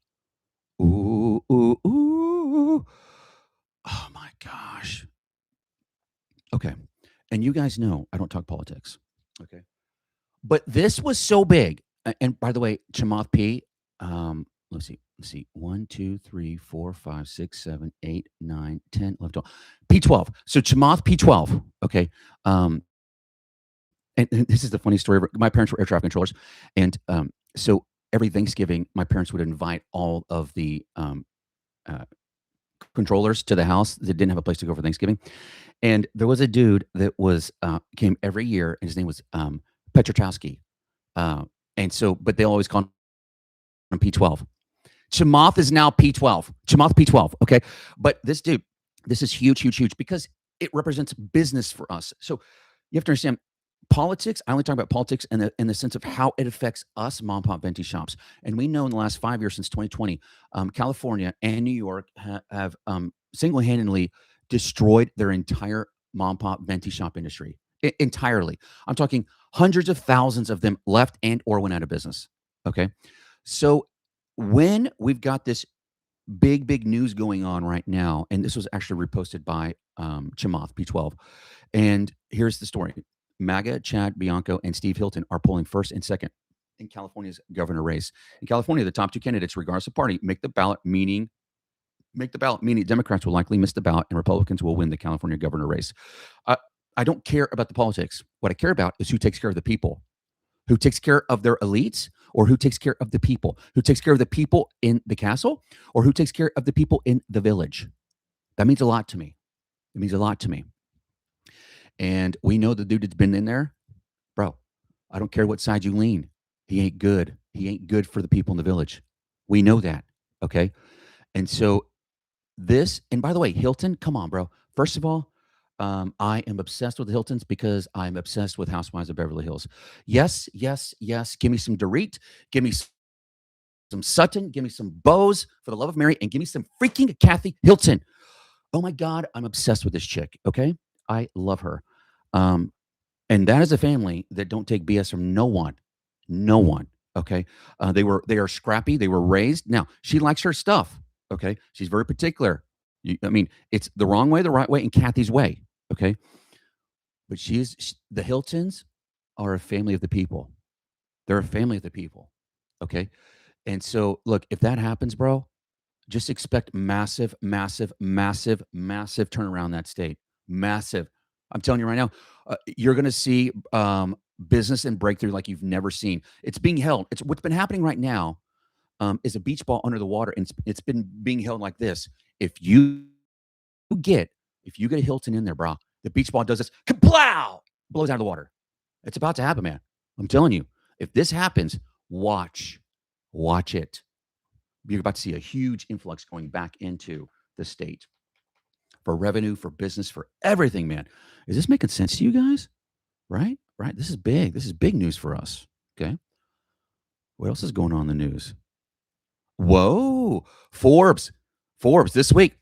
Ooh, ooh, ooh. Oh my gosh. Okay. And you guys know I don't talk politics. Okay. But this was so big. And by the way, Chamath P, Let's see. 1, 2, 3, 4, 5, 6, 7, 8, 9, 10, 11, 12. P12. So Chamath P12. Okay. Um, and this is the funny story. My parents were air traffic controllers, and so every Thanksgiving, my parents would invite all of the uh, controllers to the house that didn't have a place to go for Thanksgiving. And there was a dude that was came every year, and his name was Petrotowski. Uh, and so, but they always called him P12. Chamath is now P12. Chamath P12. Okay. But this dude, this is huge, huge, huge because it represents business for us. So you have to understand politics. I only talk about politics in the sense of how it affects us, mom and pop venti shops. And we know in the last 5 years since 2020, California and New York have single handedly destroyed their entire mom and pop venti shop industry entirely. I'm talking hundreds of thousands of them left and or went out of business. Okay. So when we've got this big, big news going on right now, and this was actually reposted by Chamath P12. And here's the story: MAGA, Chad Bianco, and Steve Hilton are polling first and second in California's governor race. In California, the top two candidates, regardless of party, make the ballot, meaning Democrats will likely miss the ballot and Republicans will win the California governor race. I, I don't care about the politics. What I care about is who takes care of the people, who takes care of their elites, or who takes care of the people, who takes care of the people in the castle, or who takes care of the people in the village. That means a lot to me. It means a lot to me. And we know the dude that's been in there, bro. I don't care what side you lean. He ain't good. He ain't good for the people in the village. We know that. Okay. And so this, and by the way, Hilton, come on, bro. First of all, I am obsessed with the Hiltons because I'm obsessed with Housewives of Beverly Hills. Yes, yes, yes. Give me some Dorit. Give me some Sutton. Give me some Bose for the love of Mary, and give me some freaking Kathy Hilton. Oh my God, I'm obsessed with this chick. Okay, I love her. Um, and that is a family that don't take BS from no one, no one. Okay, they are scrappy. They were raised. Now she likes her stuff. Okay, she's very particular. I mean, it's the wrong way, the right way, and Kathy's way. Okay, but the Hiltons are a family of the people. They're a family of the people. Okay, and so look, if that happens, bro, just expect massive, massive, massive, massive turnaround in that state. Massive. I'm telling you right now, you're going to see business and breakthrough like you've never seen. It's being held. It's what's been happening right now is a beach ball under the water, and it's been being held like this. If you get if you get a Hilton in there, bro, the beach ball does this, kaplow, blows out of the water. It's about to happen, man. I'm telling you. If this happens, watch it. You're about to see a huge influx going back into the state for revenue, for business, for everything, man. Is this making sense to you guys? Right? Right. This is big. This is big news for us. Okay. What else is going on in the news? Whoa. Forbes. Forbes this week.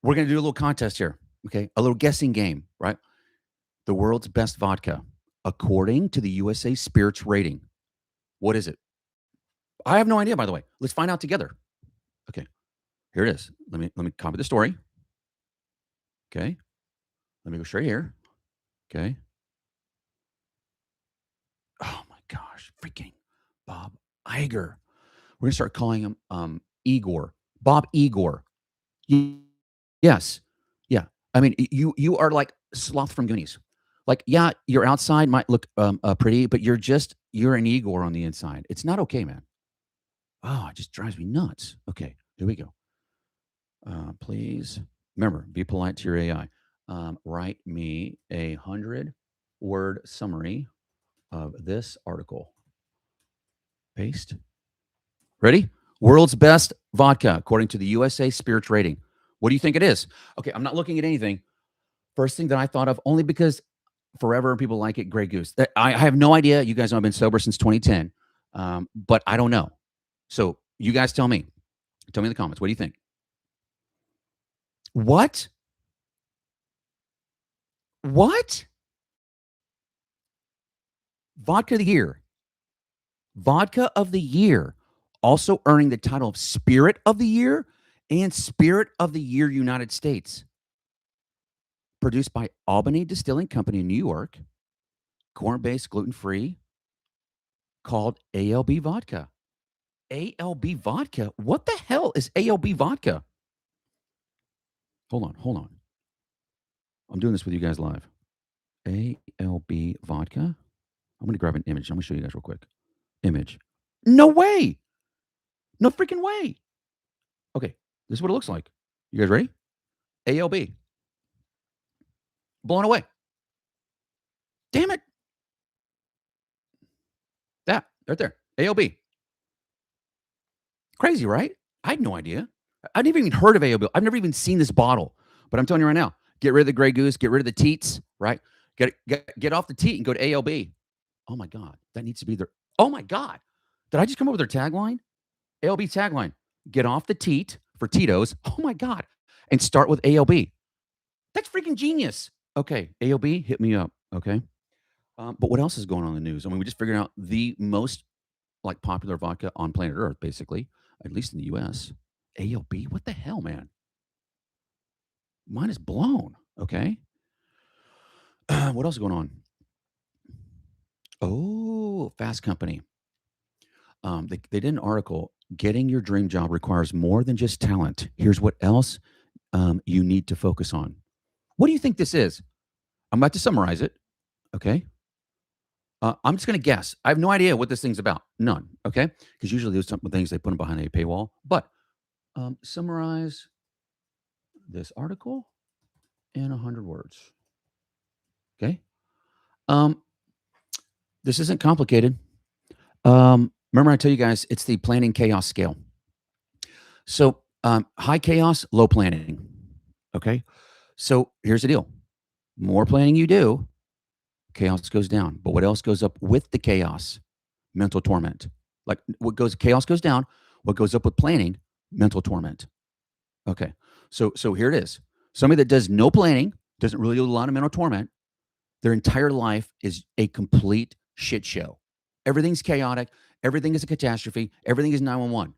We're going to do a little contest here. Okay. A little guessing game, right? The world's best vodka, according to the USA Spirits rating. What is it? I have no idea, by the way. Let's find out together. Okay. Here it is. Let me copy the story. Okay. Let me go straight here. Okay. Oh my gosh. Freaking Bob Iger. We're gonna start calling him Igor. Bob Igor. Yes. Yeah. I mean, you are like Sloth from Goonies. Like, yeah, your outside might look pretty, but you're an Igor on the inside. It's not okay, man. Oh, it just drives me nuts. Okay, here we go. Please remember, be polite to your AI. Write me 100-word summary of this article. Paste. Ready? World's best vodka, according to the USA Spirits rating. What do you think it is? Okay, I'm not looking at anything. First thing that I thought of, only because forever people like it, Grey Goose. I have no idea. You guys know I've been sober since 2010, but I don't know. So you guys tell me. Tell me in the comments. What do you think? What? What? Vodka of the year. Vodka of the year. Also earning the title of Spirit of the Year and Spirit of the Year United States. Produced by Albany Distilling Company in New York. Corn-based, gluten-free. Called ALB Vodka. ALB vodka. What the hell is ALB vodka? Hold on. I'm doing this with you guys live. ALB vodka. I'm going to grab an image. I'm going to show you guys real quick. Image. No way. No freaking way. Okay, this is what it looks like. You guys ready? ALB. Blown away. Damn it. That right there. ALB. Crazy, right? I had no idea. I've never even heard of ALB. I've never even seen this bottle. But I'm telling you right now, get rid of the Grey Goose, get rid of the teats, right? Get off the teat and go to ALB. Oh my God, that needs to be their. Oh my God, did I just come up with their tagline? ALB tagline: Get off the teat for Tito's. Oh my God, and start with ALB. That's freaking genius. Okay, ALB, hit me up. Okay, but what else is going on in the news? I mean, we just figured out the most like popular vodka on planet Earth, basically, at least in the U.S. ALB, what the hell, man? Mine is blown. Okay, what else is going on? Oh, Fast Company. They did an article. Getting your dream job requires more than just talent. Here's what else you need to focus on. What do you think this is? I'm about to summarize it. Okay. I'm just going to guess. I have no idea what this thing's about. None. Okay. Because usually there's some things they put them behind a paywall. But summarize this article in 100 words. Okay. This isn't complicated. Remember, I tell you guys, it's the planning chaos scale. So high chaos, low planning. Okay. So here's the deal. More planning you do, chaos goes down. But what else goes up with the chaos? Mental torment. Like chaos goes down. What goes up with planning? Mental torment. Okay. So here it is. Somebody that does no planning, doesn't really do a lot of mental torment, their entire life is a complete shit show. Everything's chaotic. Everything is a catastrophe. Everything is 911.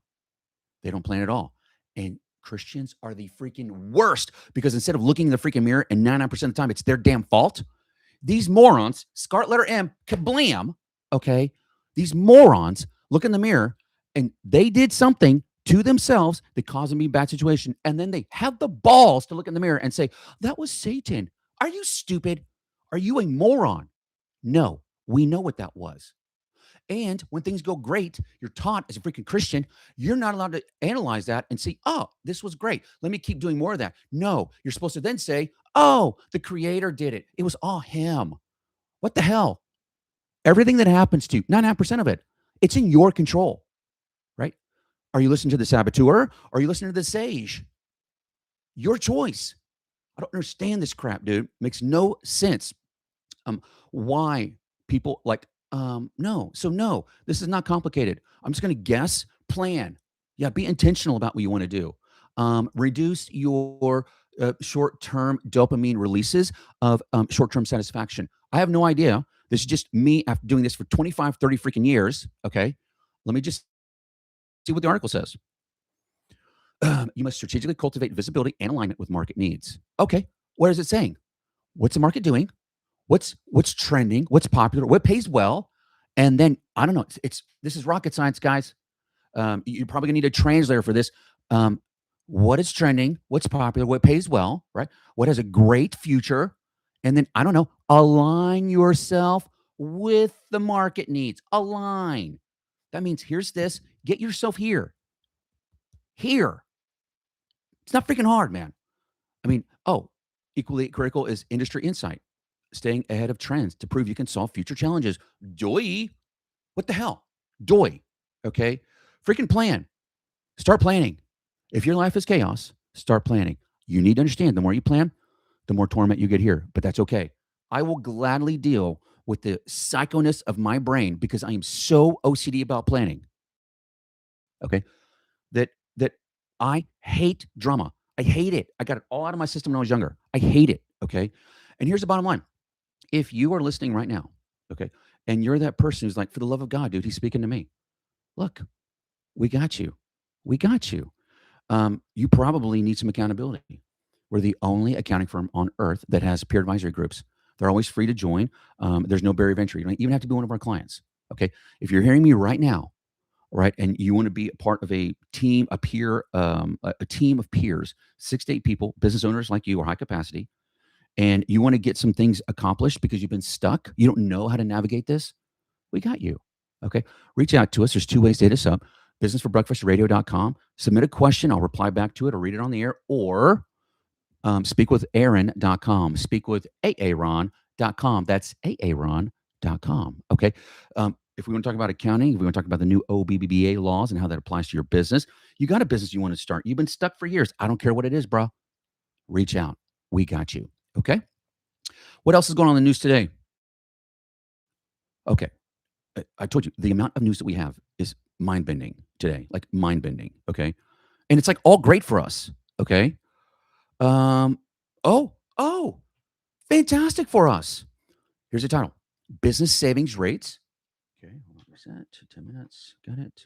They don't plan at all. And Christians are the freaking worst because instead of looking in the freaking mirror and 99% of the time it's their damn fault, these morons, scarlet letter M, kablam, okay? These morons look in the mirror and they did something to themselves that caused them to be in a bad situation. And then they have the balls to look in the mirror and say, that was Satan. Are you stupid? Are you a moron? No, we know what that was. And when things go great, you're taught as a freaking Christian, you're not allowed to analyze that and see, oh, this was great. Let me keep doing more of that. No, you're supposed to then say, oh, the creator did it. It was all him. What the hell? Everything that happens to you, 99% of it, it's in your control, right? Are you listening to the saboteur or are you listening to the sage? Your choice. I don't understand this crap, dude. Makes no sense. Why people like, no. So no, this is not complicated. I'm just going to guess, plan. Yeah, be intentional about what you want to do. Reduce your short-term dopamine releases of short-term satisfaction. I have no idea. This is just me after doing this for 25, 30 freaking years. Okay. Let me just see what the article says. You must strategically cultivate visibility and alignment with market needs. Okay. What is it saying? What's the market doing? What's trending? What's popular? What pays well? And then I don't know. This is rocket science, guys. You're probably gonna need a translator for this. What is trending? What's popular? What pays well? Right? What has a great future? And then I don't know. Align yourself with the market needs. Align. That means here's this. Get yourself here. Here. It's not freaking hard, man. I mean, equally critical is industry insight. Staying ahead of trends to prove you can solve future challenges. Doy. What the hell? Doy. Okay. Freaking plan. Start planning. If your life is chaos, start planning. You need to understand the more you plan, the more torment you get here. But that's okay. I will gladly deal with the psychoness of my brain because I am so OCD about planning. Okay. That I hate drama. I hate it. I got it all out of my system when I was younger. I hate it. Okay. And here's the bottom line. If you are listening right now, okay, and you're that person who's like, for the love of God, dude, he's speaking to me. Look, we got you. We got you. You probably need some accountability. We're the only accounting firm on earth that has peer advisory groups. They're always free to join. There's no barrier of entry. You don't even have to be one of our clients. Okay. If you're hearing me right now, right? And you want to be a part of a team, a peer, a team of peers, 6 to 8 people, business owners like you, or high capacity, and you want to get some things accomplished because you've been stuck. You don't know how to navigate this. We got you. Okay. Reach out to us. There's 2 ways to hit us up. Businessforbreakfastradio.com. Submit a question. I'll reply back to it or read it on the air, or speakwithaaron.com. Speakwithaaron.com. That's aaron.com. Okay. If we want to talk about accounting, if we want to talk about the new OBBBA laws and how that applies to your business, you got a business you want to start. You've been stuck for years. I don't care what it is, bro. Reach out. We got you. Okay. What else is going on in the news today? Okay. I told you the amount of news that we have is mind bending today, like mind bending. Okay. And it's like all great for us. Okay. Um, oh, fantastic for us. Here's the title: Business Savings Rates. Okay. Hold on, reset. 10 minutes. Got it.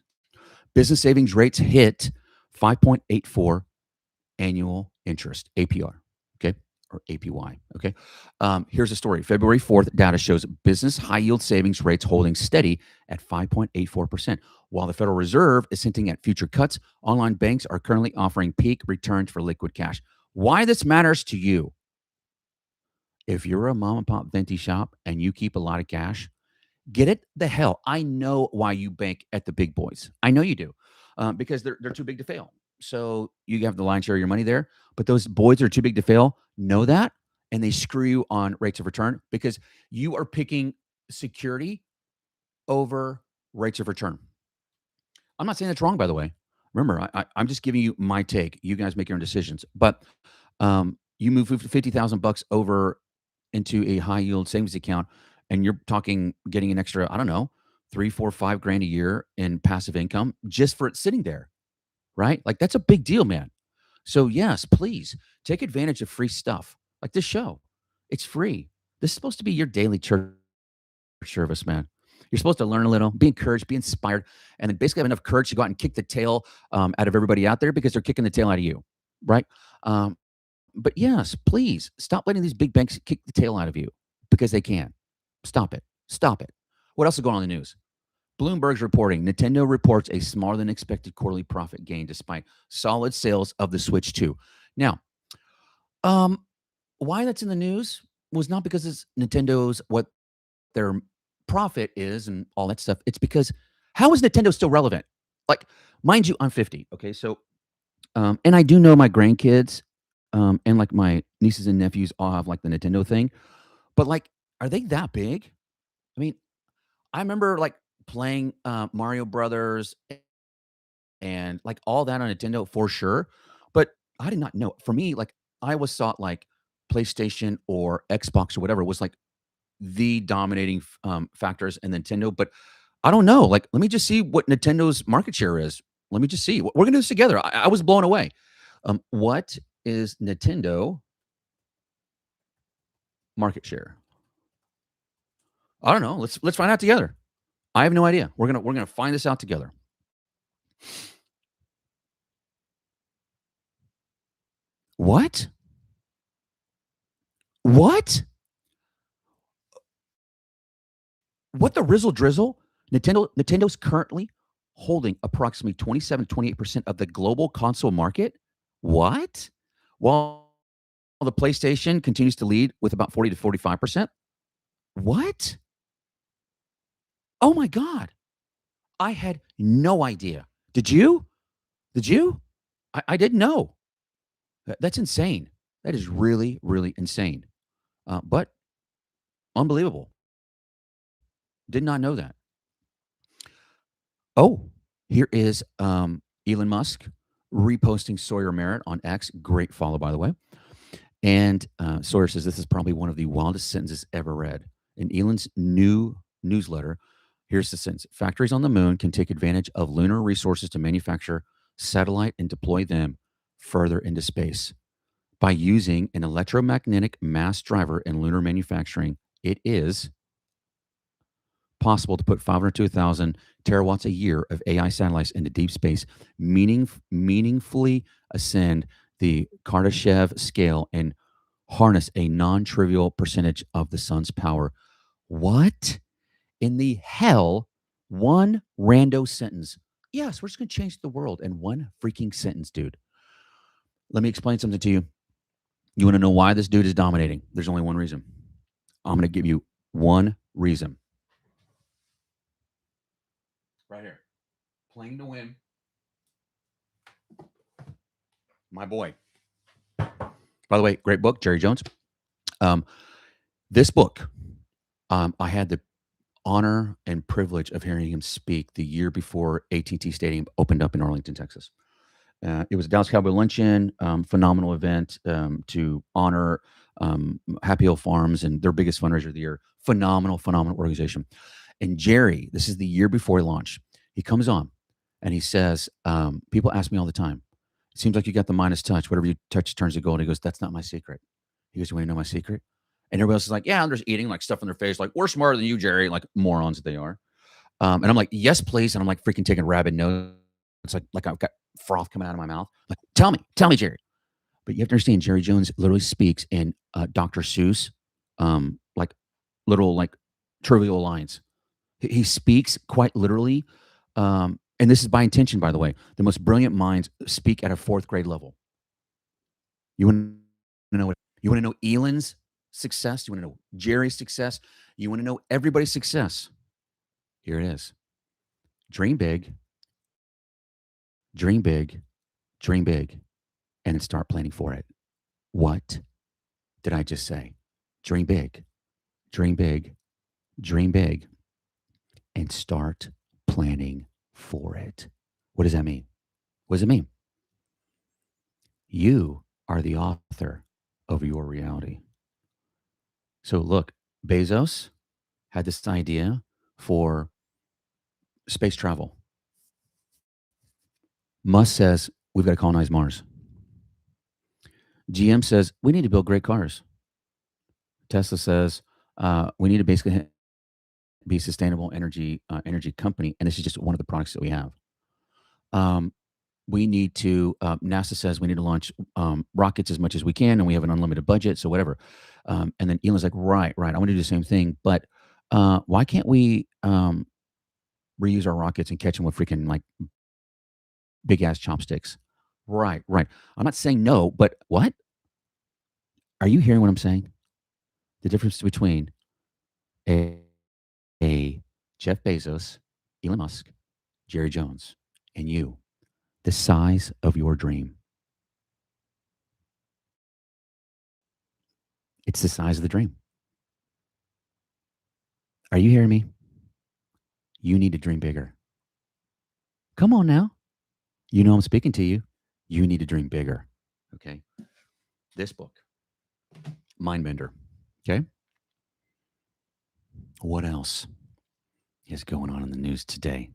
Business savings rates hit 5.84 annual interest, APR. Okay. Or APY. Okay. Here's the story. February 4th data shows business high yield savings rates holding steady at 5.84%. While the Federal Reserve is hinting at future cuts, online banks are currently offering peak returns for liquid cash. Why this matters to you? If you're a mom and pop venti shop and you keep a lot of cash, get it the hell. I know why you bank at the big boys. I know you do, because they're too big to fail. So you have the lion's share of your money there. But those boys are too big to fail. Know that, and they screw you on rates of return because you are picking security over rates of return. I'm not saying that's wrong, by the way. Remember, I'm just giving you my take. You guys make your own decisions. But you move 50,000 bucks over into a high yield savings account, and you're talking getting an extra, I don't know, 3, 4, 5 grand a year in passive income just for it sitting there, right? Like that's a big deal, man. So yes, please take advantage of free stuff like this show. It's free. This is supposed to be your daily church service, man. You're supposed to learn a little, be encouraged, be inspired, and then basically have enough courage to go out and kick the tail out of everybody out there because they're kicking the tail out of you, right? But yes, please stop letting these big banks kick the tail out of you because they can. Stop it. Stop it. What else is going on in the news? Bloomberg's reporting Nintendo reports a smaller than expected quarterly profit gain despite solid sales of the Switch 2. Now, um, why that's in the news was not because it's Nintendo's what their profit is and all that stuff. It's because how is Nintendo still relevant? Like, mind you, I'm 50. Okay. So, and I do know my grandkids, and like my nieces and nephews all have like the Nintendo thing, but like, are they that big? I mean, I remember like playing Mario Brothers and like all that on Nintendo for sure. But I did not know. For me, like I always thought like PlayStation or Xbox or whatever was like the dominating factors in Nintendo. But I don't know. Like, let me just see what Nintendo's market share is. Let me just see. We're gonna do this together. I was blown away. What is Nintendo market share? I don't know. Let's find out together. I have no idea. We're gonna find this out together. What? What? What the rizzle drizzle? Nintendo's currently holding approximately 27 to 28% of the global console market. What? While the PlayStation continues to lead with about 40 to 45%. What? Oh my God. I had no idea. Did you? Did you? I didn't know. That's insane. That is really, really insane. But unbelievable. Did not know that. Oh, here is Elon Musk reposting Sawyer Merritt on X. Great follow, by the way. And Sawyer says this is probably one of the wildest sentences ever read. In Elon's new newsletter, here's the sentence: factories on the moon can take advantage of lunar resources to manufacture satellite and deploy them further into space. By using an electromagnetic mass driver in lunar manufacturing, it is possible to put 500 to 1,000 terawatts a year of AI satellites into deep space, meaningfully ascend the Kardashev scale and harness a non-trivial percentage of the sun's power. What in the hell? One rando sentence Yes, we're just going to change the world in one freaking sentence, dude. Let me explain something to you. You want to know why this dude is dominating? There's only one reason. I'm going to give you one reason. Right here. Playing to win. My boy. By the way, great book, Jerry Jones. This book, I had the honor and privilege of hearing him speak the year before AT&T Stadium opened up in Arlington, Texas. It was a Dallas Cowboy luncheon, phenomenal event to honor Happy Hill Farms and their biggest fundraiser of the year. Phenomenal organization. And Jerry, this is the year before launch. He comes on and he says, people ask me all the time, it seems like you got the Midas touch. Whatever you touch turns to gold. He goes, that's not my secret. He goes, you want to know my secret? And everybody else is like, yeah, I'm just eating like stuff in their face. Like, we're smarter than you, Jerry. Like morons that they are. And I'm like, yes, please. And I'm like freaking taking rabid notes. It's like I've got froth coming out of my mouth. Like, tell me, Jerry. But you have to understand, Jerry Jones literally speaks in Dr. Seuss, like little like trivial lines. He speaks quite literally, and this is by intention, by the way. The most brilliant minds speak at a fourth grade level. You want to know what? You want to know Elon's success? You want to know Jerry's success? You want to know everybody's success? Here it is. Dream big, dream big, dream big, and then start planning for it. What did I just say? Dream big, dream big, dream big, and start planning for it. What does that mean? What does it mean? You are the author of your reality. So look, Bezos had this idea for space travel. Musk says, we've got to colonize Mars. GM says, we need to build great cars. Tesla says, we need to basically be a sustainable energy company. And this is just one of the products that we have. We need to, NASA says we need to launch rockets as much as we can, and we have an unlimited budget, so whatever. And then Elon's like, right, I want to do the same thing, but why can't we reuse our rockets and catch them with freaking like big ass chopsticks? Right. I'm not saying no, but what? Are you hearing what I'm saying? The difference between a Jeff Bezos, Elon Musk, Jerry Jones, and you. The size of your dream. It's the size of the dream. Are you hearing me? You need to dream bigger. Come on now. You know I'm speaking to you. You need to dream bigger. Okay. This book, Mindbender. Okay. What else is going on in the news today?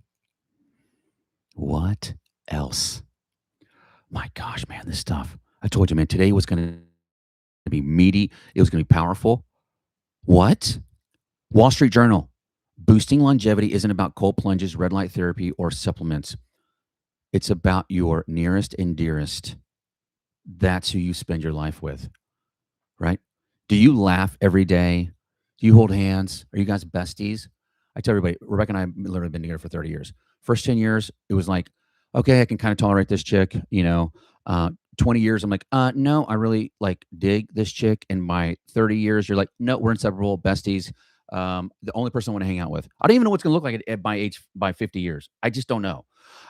What else? My gosh, man, this stuff. I told you, man, today was going to be meaty. It was going to be powerful. What? Wall Street Journal. Boosting longevity isn't about cold plunges, red light therapy, or supplements. It's about your nearest and dearest. That's who you spend your life with, right? Do you laugh every day? Do you hold hands? Are you guys besties? I tell everybody, Rebecca and I have literally been together for 30 years. First 10 years, it was like, okay, I can kind of tolerate this chick, 20 years, I'm like, no, I really like dig this chick. And by 30 years, you're like, no, we're inseparable besties. The only person I want to hang out with. I don't even know what's going to look like by 50 years. I just don't know.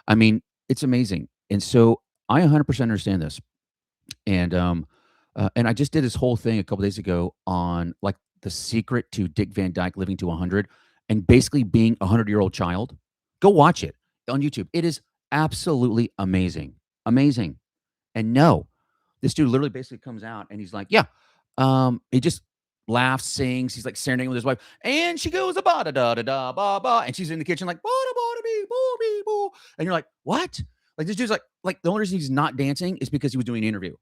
I mean, it's amazing. And so I 100% understand this. And I just did this whole thing a couple days ago on like the secret to Dick Van Dyke living to 100 and basically being a 100-year-old child. Go watch it on YouTube. It is absolutely amazing. Amazing. And no, this dude literally basically comes out and he's like, yeah, he just laughs, sings. He's like serenading with his wife. And she goes, ba da da da da ba ba. And she's in the kitchen like, ba da ba da bee, boo bee boo. And you're like, what? Like this dude's like the only reason he's not dancing is because he was doing an interview.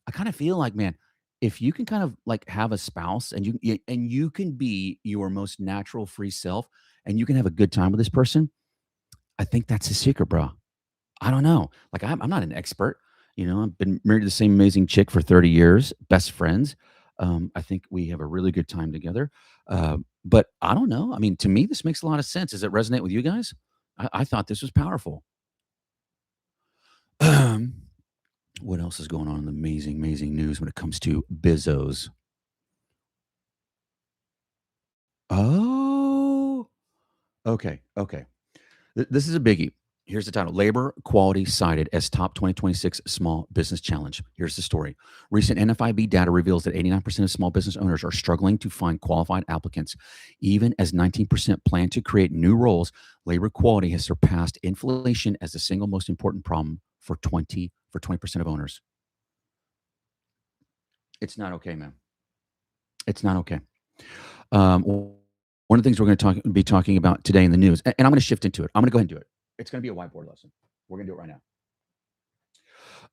I kind of feel like, man, if you can kind of like have a spouse and you can be your most natural free self and you can have a good time with this person, I think that's the secret, bro. I don't know. Like I'm not an expert. I've been married to the same amazing chick for 30 years, best friends. I think we have a really good time together. But I don't know. I mean, to me, this makes a lot of sense. Does it resonate with you guys? I thought this was powerful. Um, what else is going on in the amazing, amazing news when it comes to Bizzos? Oh, okay, okay. This is a biggie. Here's the title: Labor Quality Cited as Top 2026 Small Business Challenge. Here's the story. Recent NFIB data reveals that 89% of small business owners are struggling to find qualified applicants. Even as 19% plan to create new roles, labor quality has surpassed inflation as the single most important problem for 20% of owners. It's not okay, man. It's not okay. One of the things we're going to be talking about today in the news, and I'm going to shift into it. I'm going to go ahead and do it. It's going to be a whiteboard lesson. We're going to do it right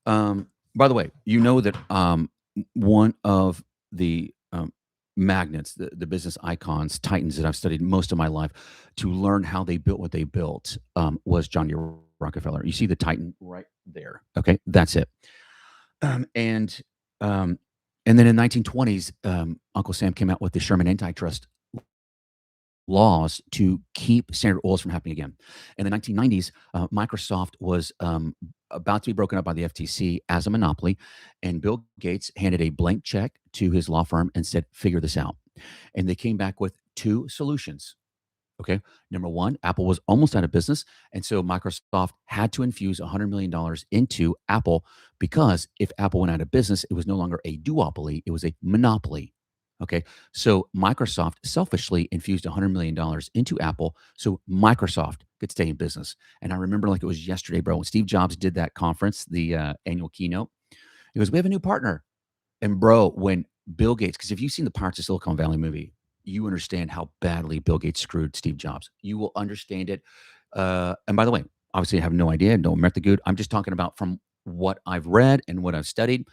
now. By the way, you know that one of the magnets, the business icons, titans that I've studied most of my life to learn how they built what they built was John D. Rockefeller. You see the titan right there. Okay, that's it. Um, and um, and then in 1920s, Uncle Sam came out with the Sherman antitrust laws to keep Standard Oils from happening again. In the 1990s, Microsoft was about to be broken up by the FTC as a monopoly, and Bill Gates handed a blank check to his law firm and said, "Figure this out." And they came back with two solutions. Okay. Number one, Apple was almost out of business. And so Microsoft had to infuse $100 million into Apple because if Apple went out of business, it was no longer a duopoly, it was a monopoly. Okay. So Microsoft selfishly infused $100 million into Apple so Microsoft could stay in business. And I remember like it was yesterday, bro, when Steve Jobs did that conference, the annual keynote, he goes, "We have a new partner." And bro, when Bill Gates, because if you've seen the Pirates of Silicon Valley movie, you understand how badly Bill Gates screwed Steve Jobs. You will understand it. And by the way, obviously, I have no idea. No met the good. I'm just talking about from what I've read and what I've studied.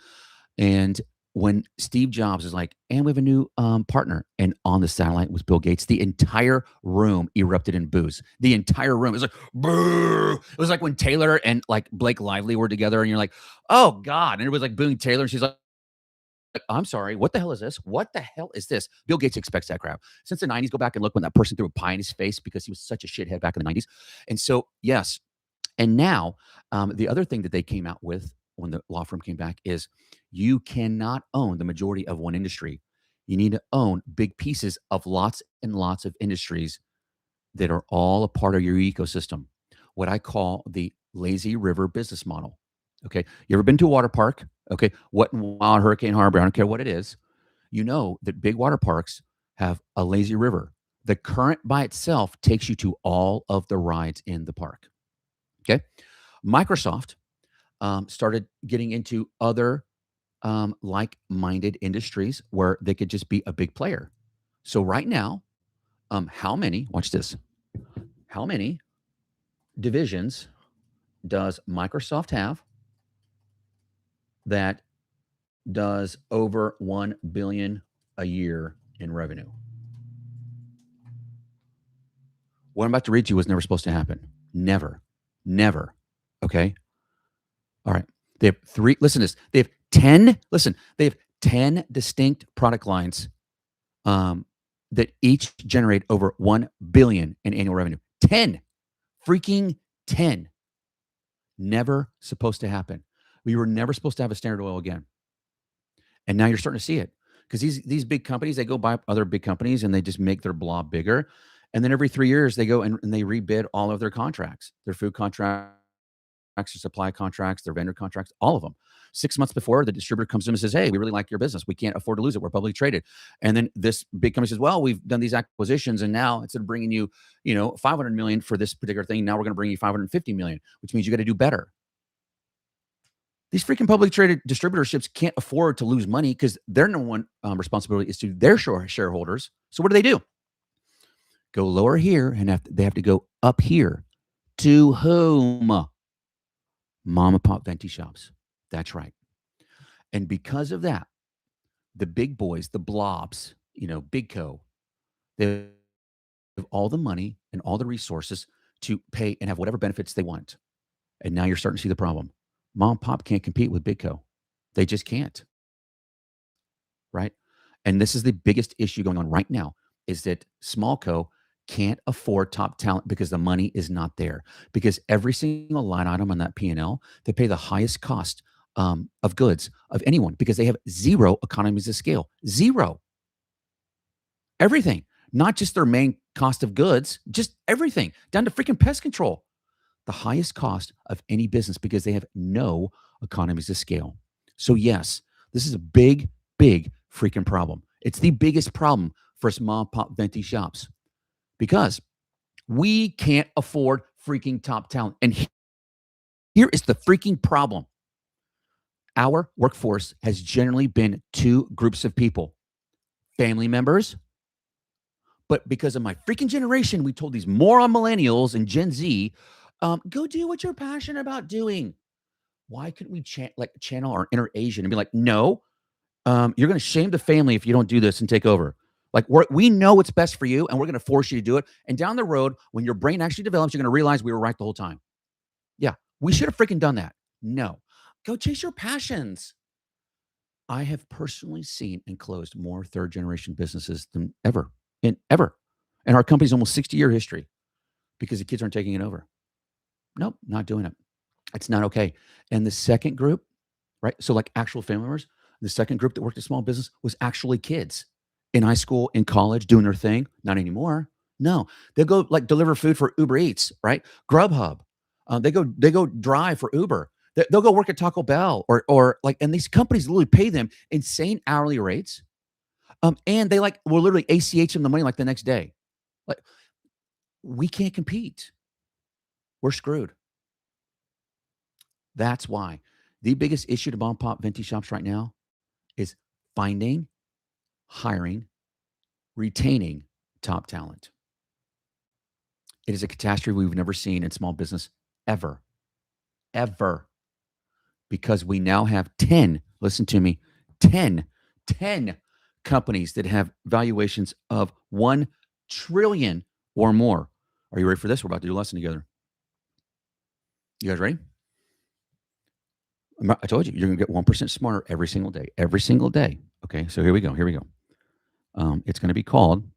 And when Steve Jobs is like, "And we have a new partner," and on the satellite was Bill Gates, the entire room erupted in boos. The entire room. It was like, boo. It was like when Taylor and like Blake Lively were together, and you're like, "Oh God." And everybody's like booing Taylor, and she's like, "I'm sorry, what the hell is this? What the hell is this?" Bill Gates expects that crap. Since the 90s, go back and look when that person threw a pie in his face because he was such a shithead back in the 90s. And so, yes. And now, the other thing that they came out with when the law firm came back is you cannot own the majority of one industry. You need to own big pieces of lots and lots of industries that are all a part of your ecosystem. What I call the lazy river business model. Okay. You ever been to a water park? Okay. What in Wild Hurricane Harbor, I don't care what it is. You know that big water parks have a lazy river. The current by itself takes you to all of the rides in the park. Okay. Microsoft started getting into other like minded industries where they could just be a big player. So, right now, watch this, how many divisions does Microsoft have that does over 1 billion a year in revenue? What I'm about to read to you was never supposed to happen. Never. Never. Okay? All right. They have three, listen to this. They have 10, listen, they have 10 distinct product lines that each generate over 1 billion in annual revenue. 10. Freaking 10. Never supposed to happen. We were never supposed to have a Standard Oil again. And now you're starting to see it because these big companies, they go buy other big companies and they just make their blob bigger. And then every 3 years, they go and they rebid all of their contracts, their food contracts, their supply contracts, their vendor contracts, all of them. 6 months before, the distributor comes to them and says, "Hey, we really like your business. We can't afford to lose it. We're publicly traded." And then this big company says, "Well, we've done these acquisitions, and now instead of bringing you, 500 million for this particular thing, now we're going to bring you 550 million, which means you got to do better." These freaking publicly traded distributorships can't afford to lose money because their number one responsibility is to their shareholders. So what do? Go lower here, and they have to go up here. To whom? Mom and pop venti shops. That's right. And because of that, the big boys, the blobs, Big Co, they have all the money and all the resources to pay and have whatever benefits they want. And now you're starting to see the problem. Mom and pop can't compete with Big Co. They just can't. Right. And this is the biggest issue going on right now is that small co can't afford top talent because the money is not there. Because every single line item on that P&L, they pay the highest cost of goods of anyone because they have zero economies of scale. Zero. Everything. Not just their main cost of goods, just everything, down to freaking pest control. The highest cost of any business because they have no economies of scale. So, yes, this is a big, big freaking problem. It's the biggest problem for small pop venti shops because we can't afford freaking top talent. And here is the freaking problem. Our workforce has generally been two groups of people: family members. But because of my freaking generation, we told these moron millennials and Gen Z, go do what you're passionate about doing. Why couldn't we channel our inner Asian and be like, no, you're going to shame the family if you don't do this and take over. Like we know what's best for you, and we're going to force you to do it. And down the road, when your brain actually develops, you're going to realize we were right the whole time. Yeah, we should have freaking done that. No, go chase your passions. I have personally seen and closed more third generation businesses than ever. And our company's almost 60-year history because the kids aren't taking it over. Nope, not doing it. It's not okay. And the second group, right? So like actual family members, the second group that worked at small business was actually kids in high school, in college, doing their thing. Not anymore. No, they go like deliver food for Uber Eats, right? Grubhub. They go drive for Uber. They'll go work at Taco Bell or like, and these companies literally pay them insane hourly rates. And they like will literally ACH them the money like the next day. Like we can't compete. We're screwed. That's why the biggest issue to bomb pop venti shops right now is finding, hiring, retaining top talent. It is a catastrophe we've never seen in small business ever, ever, because we now have 10, listen to me, 10 companies that have valuations of 1 trillion or more. Are you ready for this? We're about to do a lesson together. You guys ready? I told you, you're going to get 1% smarter every single day. Every single day. Okay, so here we go. It's going to be called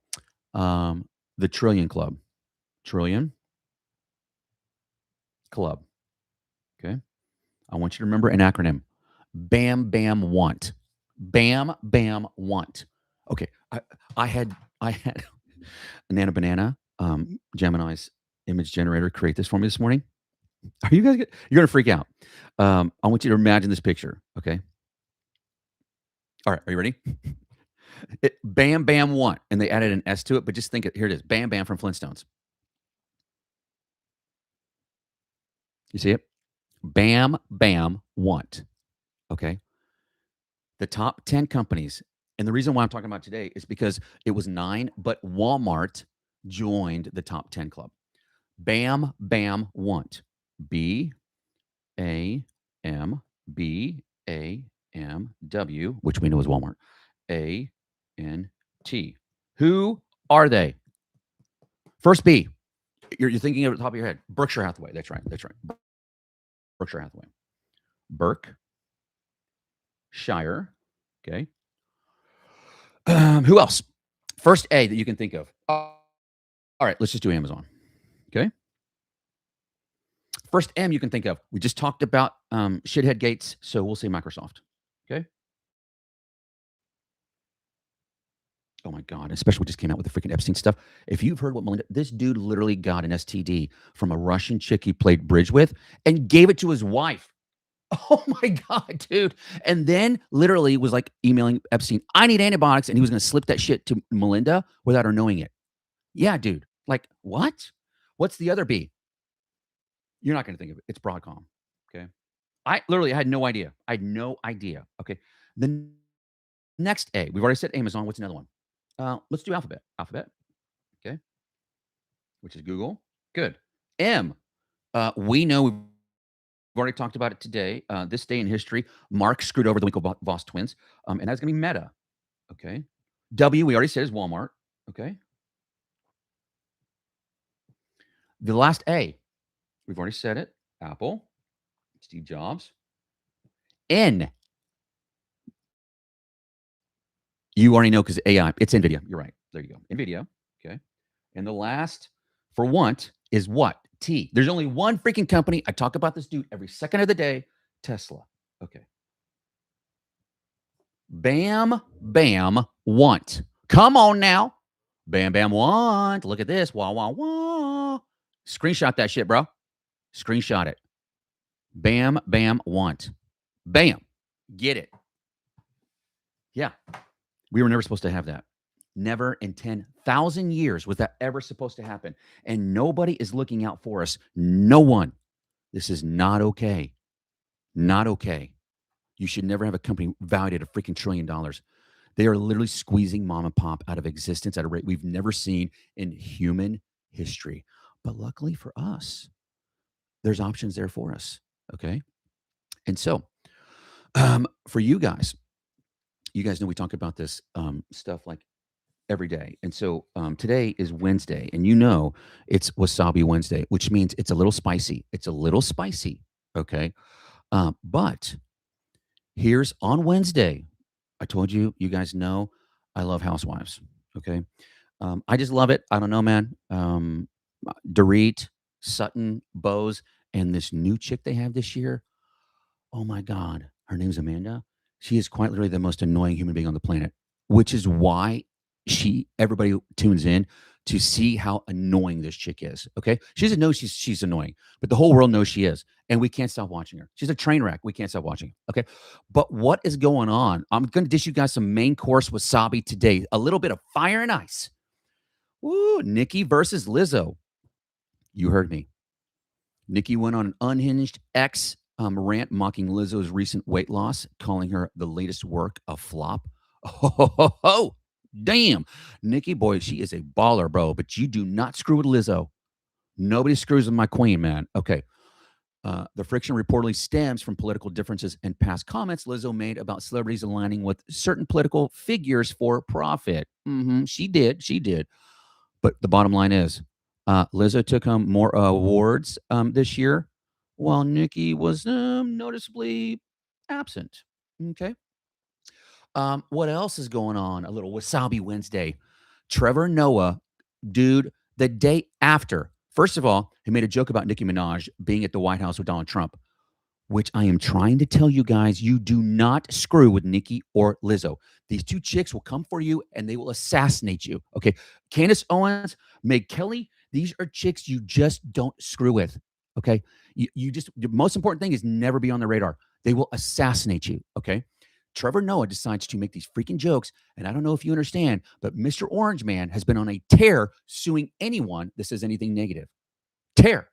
the Trillion Club. Trillion Club. Okay. I want you to remember an acronym. BAM, BAM, want. BAM, BAM, want. Okay. I had Nana Banana, Gemini's image generator, create this for me this morning. Are you guys good? You're going to freak out. I want you to imagine this picture. Okay. All right. Are you ready? Bam, Bam, want. And they added an S to it, but just think it. Here it is. Bam, Bam from Flintstones. You see it? Bam, Bam, want. Okay. The top 10 companies. And the reason why I'm talking about today is because it was 9, but Walmart joined the top 10 club. Bam, Bam, want. B A M B A M W, which we know is Walmart. A N T. Who are they? First B. You're thinking at the top of your head. Berkshire Hathaway. That's right. Berkshire Hathaway. Burke. Shire. Okay. Who else? First A that you can think of. All right, let's just do Amazon. Okay. First M you can think of. We just talked about shithead Gates, so we'll say Microsoft. Okay. Oh my God, especially we just came out with the freaking Epstein stuff. If you've heard what Melinda, this dude literally got an STD from a Russian chick he played bridge with and gave it to his wife. Oh my God, dude. And then literally was like emailing Epstein, I need antibiotics. And he was going to slip that shit to Melinda without her knowing it. Yeah, dude. Like, what? What's the other B? You're not going to think of it. It's Broadcom. Okay. I had no idea. I had no idea. Okay. The next A, we've already said Amazon. What's another one? Let's do Alphabet. Alphabet. Okay. Which is Google. Good. M. We know we've already talked about it today. This day in history, Mark screwed over the Winklevoss twins. And that's going to be Meta. Okay. W, we already said, is Walmart. Okay. The last A, we've already said it. Apple. Steve Jobs. N. You already know because AI. It's NVIDIA. You're right. There you go. NVIDIA. Okay. And the last for want is what? T. There's only one freaking company. I talk about this dude every second of the day, Tesla. Okay. Bam, bam, want. Come on now. Bam, bam, want. Look at this. Wah, wah, wah. Screenshot that shit, bro. Screenshot it. Bam, bam, want. Bam. Get it. Yeah. We were never supposed to have that. Never in 10,000 years was that ever supposed to happen. And nobody is looking out for us. No one. This is not okay. Not okay. You should never have a company valued at a freaking $1 trillion. They are literally squeezing mom and pop out of existence at a rate we've never seen in human history. But luckily for us, there's options there for us. Okay. And so for you guys know we talk about this stuff like every day. And so today is Wednesday, and it's Wasabi Wednesday, which means it's a little spicy. It's a little spicy. Okay. But here's on Wednesday. I told you, you guys know I love housewives. Okay. I just love it. I don't know, man. Dorit, Sutton, Bose, and this new chick they have this year. Oh my God. Her name's Amanda. She is quite literally the most annoying human being on the planet, which is why everybody tunes in to see how annoying this chick is. Okay. She doesn't know she's annoying, but the whole world knows she is. And we can't stop watching her. She's a train wreck. We can't stop watching. Okay. But what is going on? I'm going to dish you guys some main course wasabi today. A little bit of fire and ice. Woo, Nikki versus Lizzo. You heard me. Nikki went on an unhinged X rant mocking Lizzo's recent weight loss, calling her the latest work a flop. Oh, damn. Nikki, boy, she is a baller, bro, but you do not screw with Lizzo. Nobody screws with my queen, man. Okay. The friction reportedly stems from political differences and past comments Lizzo made about celebrities aligning with certain political figures for profit. She did. But the bottom line is, Lizzo took home more awards this year, while Nikki was noticeably absent. Okay. What else is going on? A little Wasabi Wednesday. Trevor Noah, dude, the day after. First of all, he made a joke about Nicki Minaj being at the White House with Donald Trump, which I am trying to tell you guys, you do not screw with Nicki or Lizzo. These two chicks will come for you and they will assassinate you. Okay. Candace Owens, Meg Kelly, these are chicks you just don't screw with. Okay. The most important thing is never be on the radar. They will assassinate you. Okay. Trevor Noah decides to make these freaking jokes. And I don't know if you understand, but Mr. Orange Man has been on a tear suing anyone that says anything negative. Tear.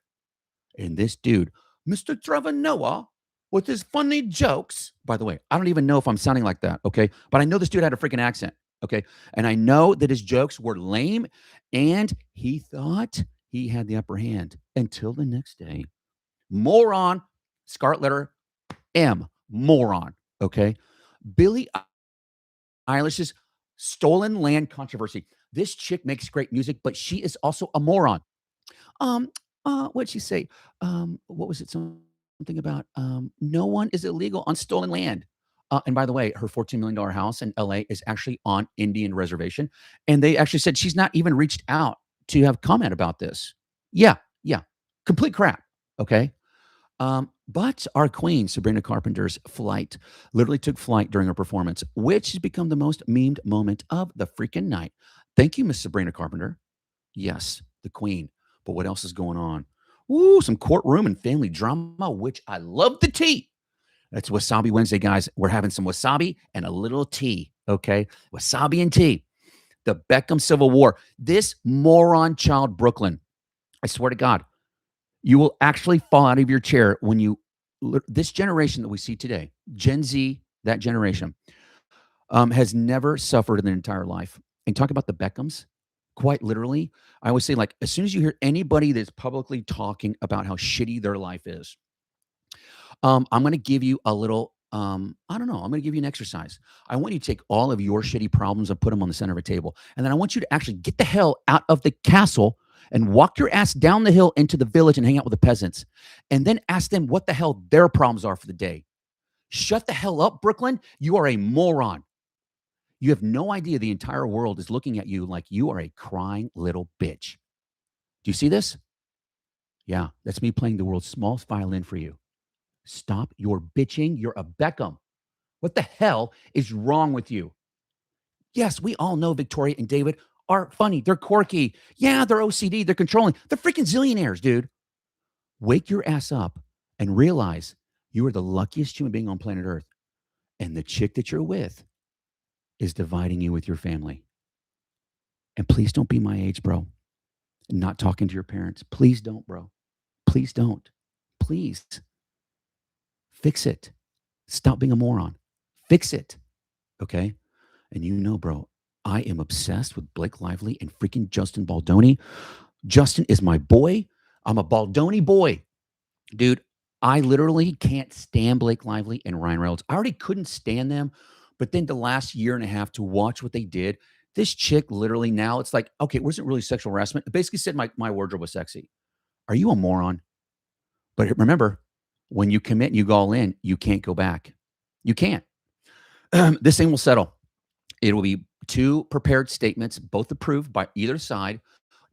And this dude, Mr. Trevor Noah, with his funny jokes. By the way, I don't even know if I'm sounding like that, okay? But I know this dude had a freaking accent, okay? And I know that his jokes were lame, and he thought he had the upper hand until the next day. Moron, scarlet letter M, moron, okay? Billie Eilish's stolen land controversy. This chick makes great music, but she is also a moron. What'd she say? What was it? Something about no one is illegal on stolen land. And by the way, her $14 million house in LA is actually on Indian reservation. And they actually said she's not even reached out to have comment about this. Yeah. Complete crap. Okay. But our queen, Sabrina Carpenter's flight, literally took flight during her performance, which has become the most memed moment of the freaking night. Thank you, Miss Sabrina Carpenter. Yes, the queen. But what else is going on? Ooh, some courtroom and family drama, which I love the tea. That's Wasabi Wednesday, guys. We're having some wasabi and a little tea, okay? Wasabi and tea. The Beckham Civil War. This moron child, Brooklyn. I swear to God, you will actually fall out of your chair when this generation that we see today, Gen Z, that generation, has never suffered in their entire life. And talk about the Beckhams. Quite literally, I always say, like, as soon as you hear anybody that's publicly talking about how shitty their life is, I'm going to give you a little, I don't know, I'm going to give you an exercise. I want you to take all of your shitty problems and put them on the center of a table. And then I want you to actually get the hell out of the castle and walk your ass down the hill into the village and hang out with the peasants. And then ask them what the hell their problems are for the day. Shut the hell up, Brooklyn. You are a moron. You have no idea the entire world is looking at you like you are a crying little bitch. Do you see this? Yeah, that's me playing the world's smallest violin for you. Stop your bitching. You're a Beckham. What the hell is wrong with you? Yes, we all know Victoria and David are funny. They're quirky. Yeah, they're OCD. They're controlling. They're freaking zillionaires, dude. Wake your ass up and realize you are the luckiest human being on planet Earth. And the chick that you're with is dividing you with your family. And please don't be my age, bro. Not talking to your parents. Please don't, bro. Please don't. Please fix it. Stop being a moron. Fix it. Okay. And you know, bro, I am obsessed with Blake Lively and freaking Justin Baldoni. Justin is my boy. I'm a Baldoni boy. Dude, I literally can't stand Blake Lively and Ryan Reynolds. I already couldn't stand them. But then the last year and a half to watch what they did, this chick literally now, it's like, okay, it wasn't really sexual harassment. It basically said my wardrobe was sexy. Are you a moron? But remember, when you commit and you go all in, you can't go back. You can't. This thing will settle. It will be two prepared statements, both approved by either side.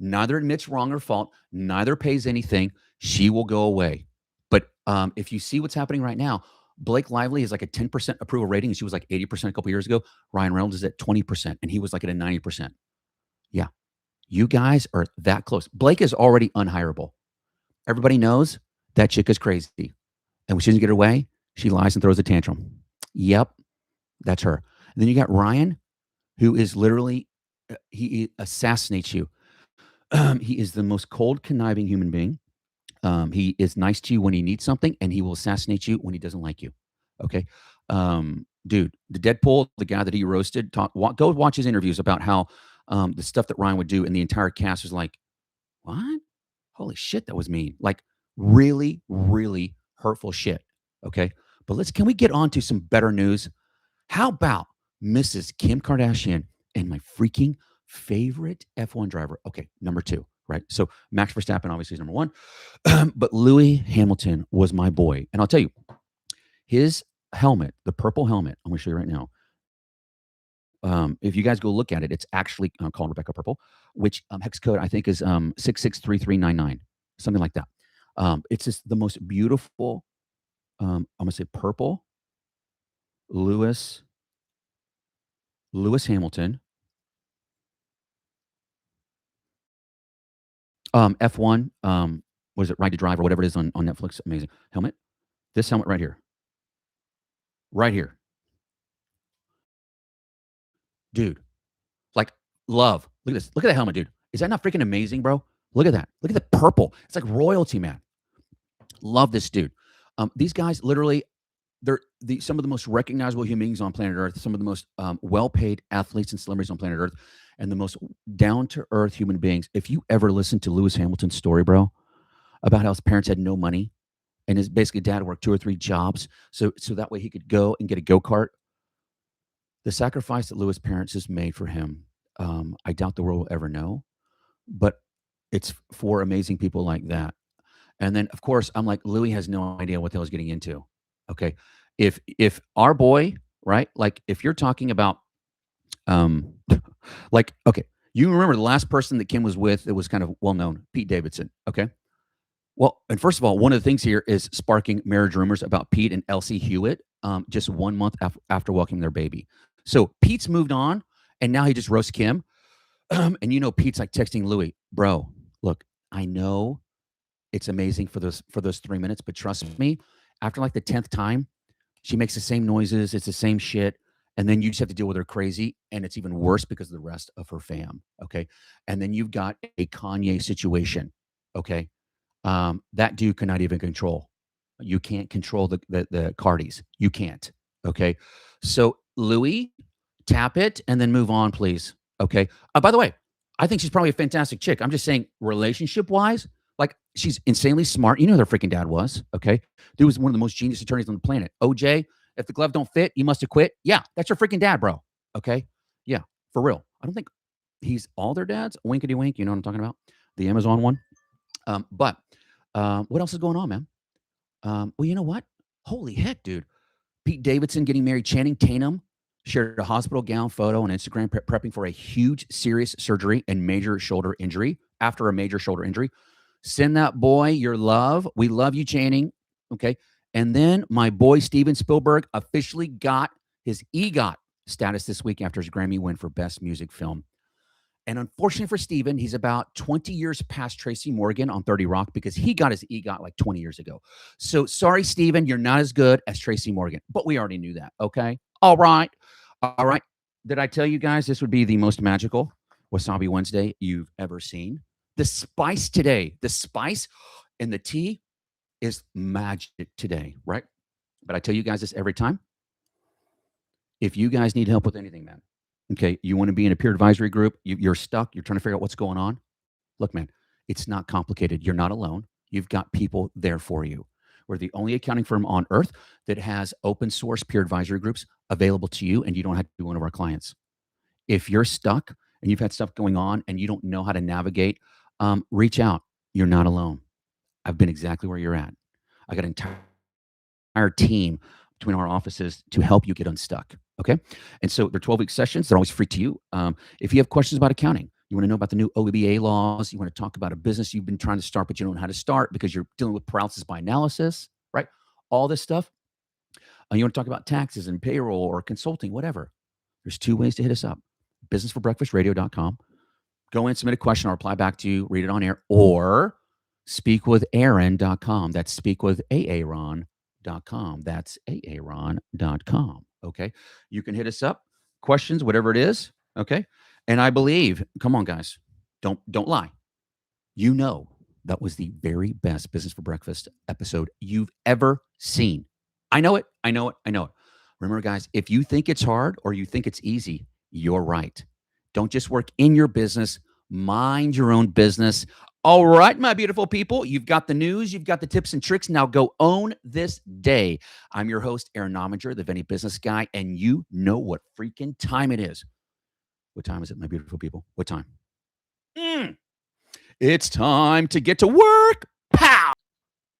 Neither admits wrong or fault. Neither pays anything. She will go away. But if you see what's happening right now, Blake Lively is like a 10% approval rating, and she was like 80% a couple years ago. Ryan Reynolds is at 20%, and he was like at a 90%. Yeah, you guys are that close. Blake is already unhireable. Everybody knows that chick is crazy. And when she doesn't get her way, she lies and throws a tantrum. Yep, that's her. And then you got Ryan, who is literally, he assassinates you. He is the most cold, conniving human being. He is nice to you when he needs something, and he will assassinate you when he doesn't like you. Okay. Dude, the Deadpool, the guy that he roasted, go watch his interviews about how the stuff that Ryan would do, and the entire cast was like, what? Holy shit, that was mean. Like, really, really hurtful shit. Okay. But can we get on to some better news? How about Mrs. Kim Kardashian and my freaking favorite F1 driver? Okay, number two, right? So Max Verstappen obviously is number one, but Louis Hamilton was my boy. And I'll tell you, his helmet, the purple helmet, I'm going to show you right now. If you guys go look at it, it's actually called Rebecca Purple, which hex code I think is 663399, something like that. It's just the most beautiful, I'm going to say purple Lewis Hamilton. F1, what is it, Ride to Drive or whatever it is on Netflix. Amazing. Helmet. This helmet right here. Right here. Dude. Like, love. Look at this. Look at that helmet, dude. Is that not freaking amazing, bro? Look at that. Look at the purple. It's like royalty, man. Love this dude. These guys literally, they're some of the most recognizable human beings on planet Earth, some of the most well-paid athletes and celebrities on planet Earth, and the most down-to-earth human beings. If you ever listen to Lewis Hamilton's story, bro, about how his parents had no money, and his basically dad worked 2 or 3 jobs, so that way he could go and get a go-kart. The sacrifice that Lewis' parents has made for him, I doubt the world will ever know, but it's for amazing people like that. And then, of course, I'm like, Louis has no idea what the hell he's getting into. Okay, if our boy, right, like if you're talking about, like, okay, you remember the last person that Kim was with that was kind of well known, Pete Davidson. Okay, well, and first of all, one of the things here is sparking marriage rumors about Pete and Elsie Hewitt, just 1 month after welcoming their baby. So Pete's moved on, and now he just roasts Kim. And you know, Pete's like texting Louis, bro, look, I know it's amazing for those 3 minutes, but trust me, after like the 10th time, she makes the same noises, it's the same shit, and then you just have to deal with her crazy, and it's even worse because of the rest of her fam. Okay, and then you've got a Kanye situation. Okay, that dude cannot even control. You can't control the Cardis. You can't. Okay. So Louis, tap it and then move on, please. Okay. By the way, I think she's probably a fantastic chick. I'm just saying, relationship wise, like she's insanely smart. You know who their freaking dad was. Okay. Dude was one of the most genius attorneys on the planet. OJ, if the glove don't fit, you must have quit. Yeah, that's your freaking dad, bro. Okay. Yeah, for real. I don't think he's all their dads. Winkety wink. You know what I'm talking about? The Amazon one. But what else is going on, man? Well, you know what? Holy heck, dude. Pete Davidson getting married, Channing Tatum shared a hospital gown photo on Instagram prepping for a huge, serious surgery and major shoulder injury. After a major shoulder injury, send that boy your love. We love you, Channing. Okay. And then my boy Steven Spielberg officially got his EGOT status this week after his Grammy win for Best Music Film. And unfortunately for Steven, he's about 20 years past Tracy Morgan on 30 Rock because he got his EGOT like 20 years ago. So sorry, Steven, you're not as good as Tracy Morgan, but we already knew that. Okay. All right. All right. Did I tell you guys this would be the most magical Wasabi Wednesday you've ever seen? The spice today, the spice and the tea is magic today, right? But I tell you guys this every time. If you guys need help with anything, man, okay, you want to be in a peer advisory group, you're stuck, you're trying to figure out what's going on. Look, man, it's not complicated. You're not alone. You've got people there for you. We're the only accounting firm on earth that has open source peer advisory groups available to you, and you don't have to be one of our clients. If you're stuck and you've had stuff going on and you don't know how to navigate, reach out. You're not alone. I've been exactly where you're at. I got an entire team between our offices to help you get unstuck. Okay. And so they're 12-week sessions. They're always free to you. If you have questions about accounting, you want to know about the new OBA laws, you want to talk about a business you've been trying to start, but you don't know how to start because you're dealing with paralysis by analysis, right? All this stuff. You want to talk about taxes and payroll or consulting, whatever. There's 2 ways to hit us up. businessforbreakfastradio.com. Go in, submit a question, I'll reply back to you, read it on air, or speakwithaaron.com. That's speakwithaaron.com. That's aaron.com. Okay. You can hit us up, questions, whatever it is. Okay. And I believe, come on, guys, don't lie. You know that was the very best Business for Breakfast episode you've ever seen. I know it. I know it. I know it. Remember, guys, if you think it's hard or you think it's easy, you're right. Don't just work in your business, mind your own business. All right, my beautiful people, you've got the news, you've got the tips and tricks. Now go own this day. I'm your host, Aaron Novinger, the Venti Business Guy, and you know what freaking time it is. What time is it, my beautiful people? What time? It's time to get to work. Pow!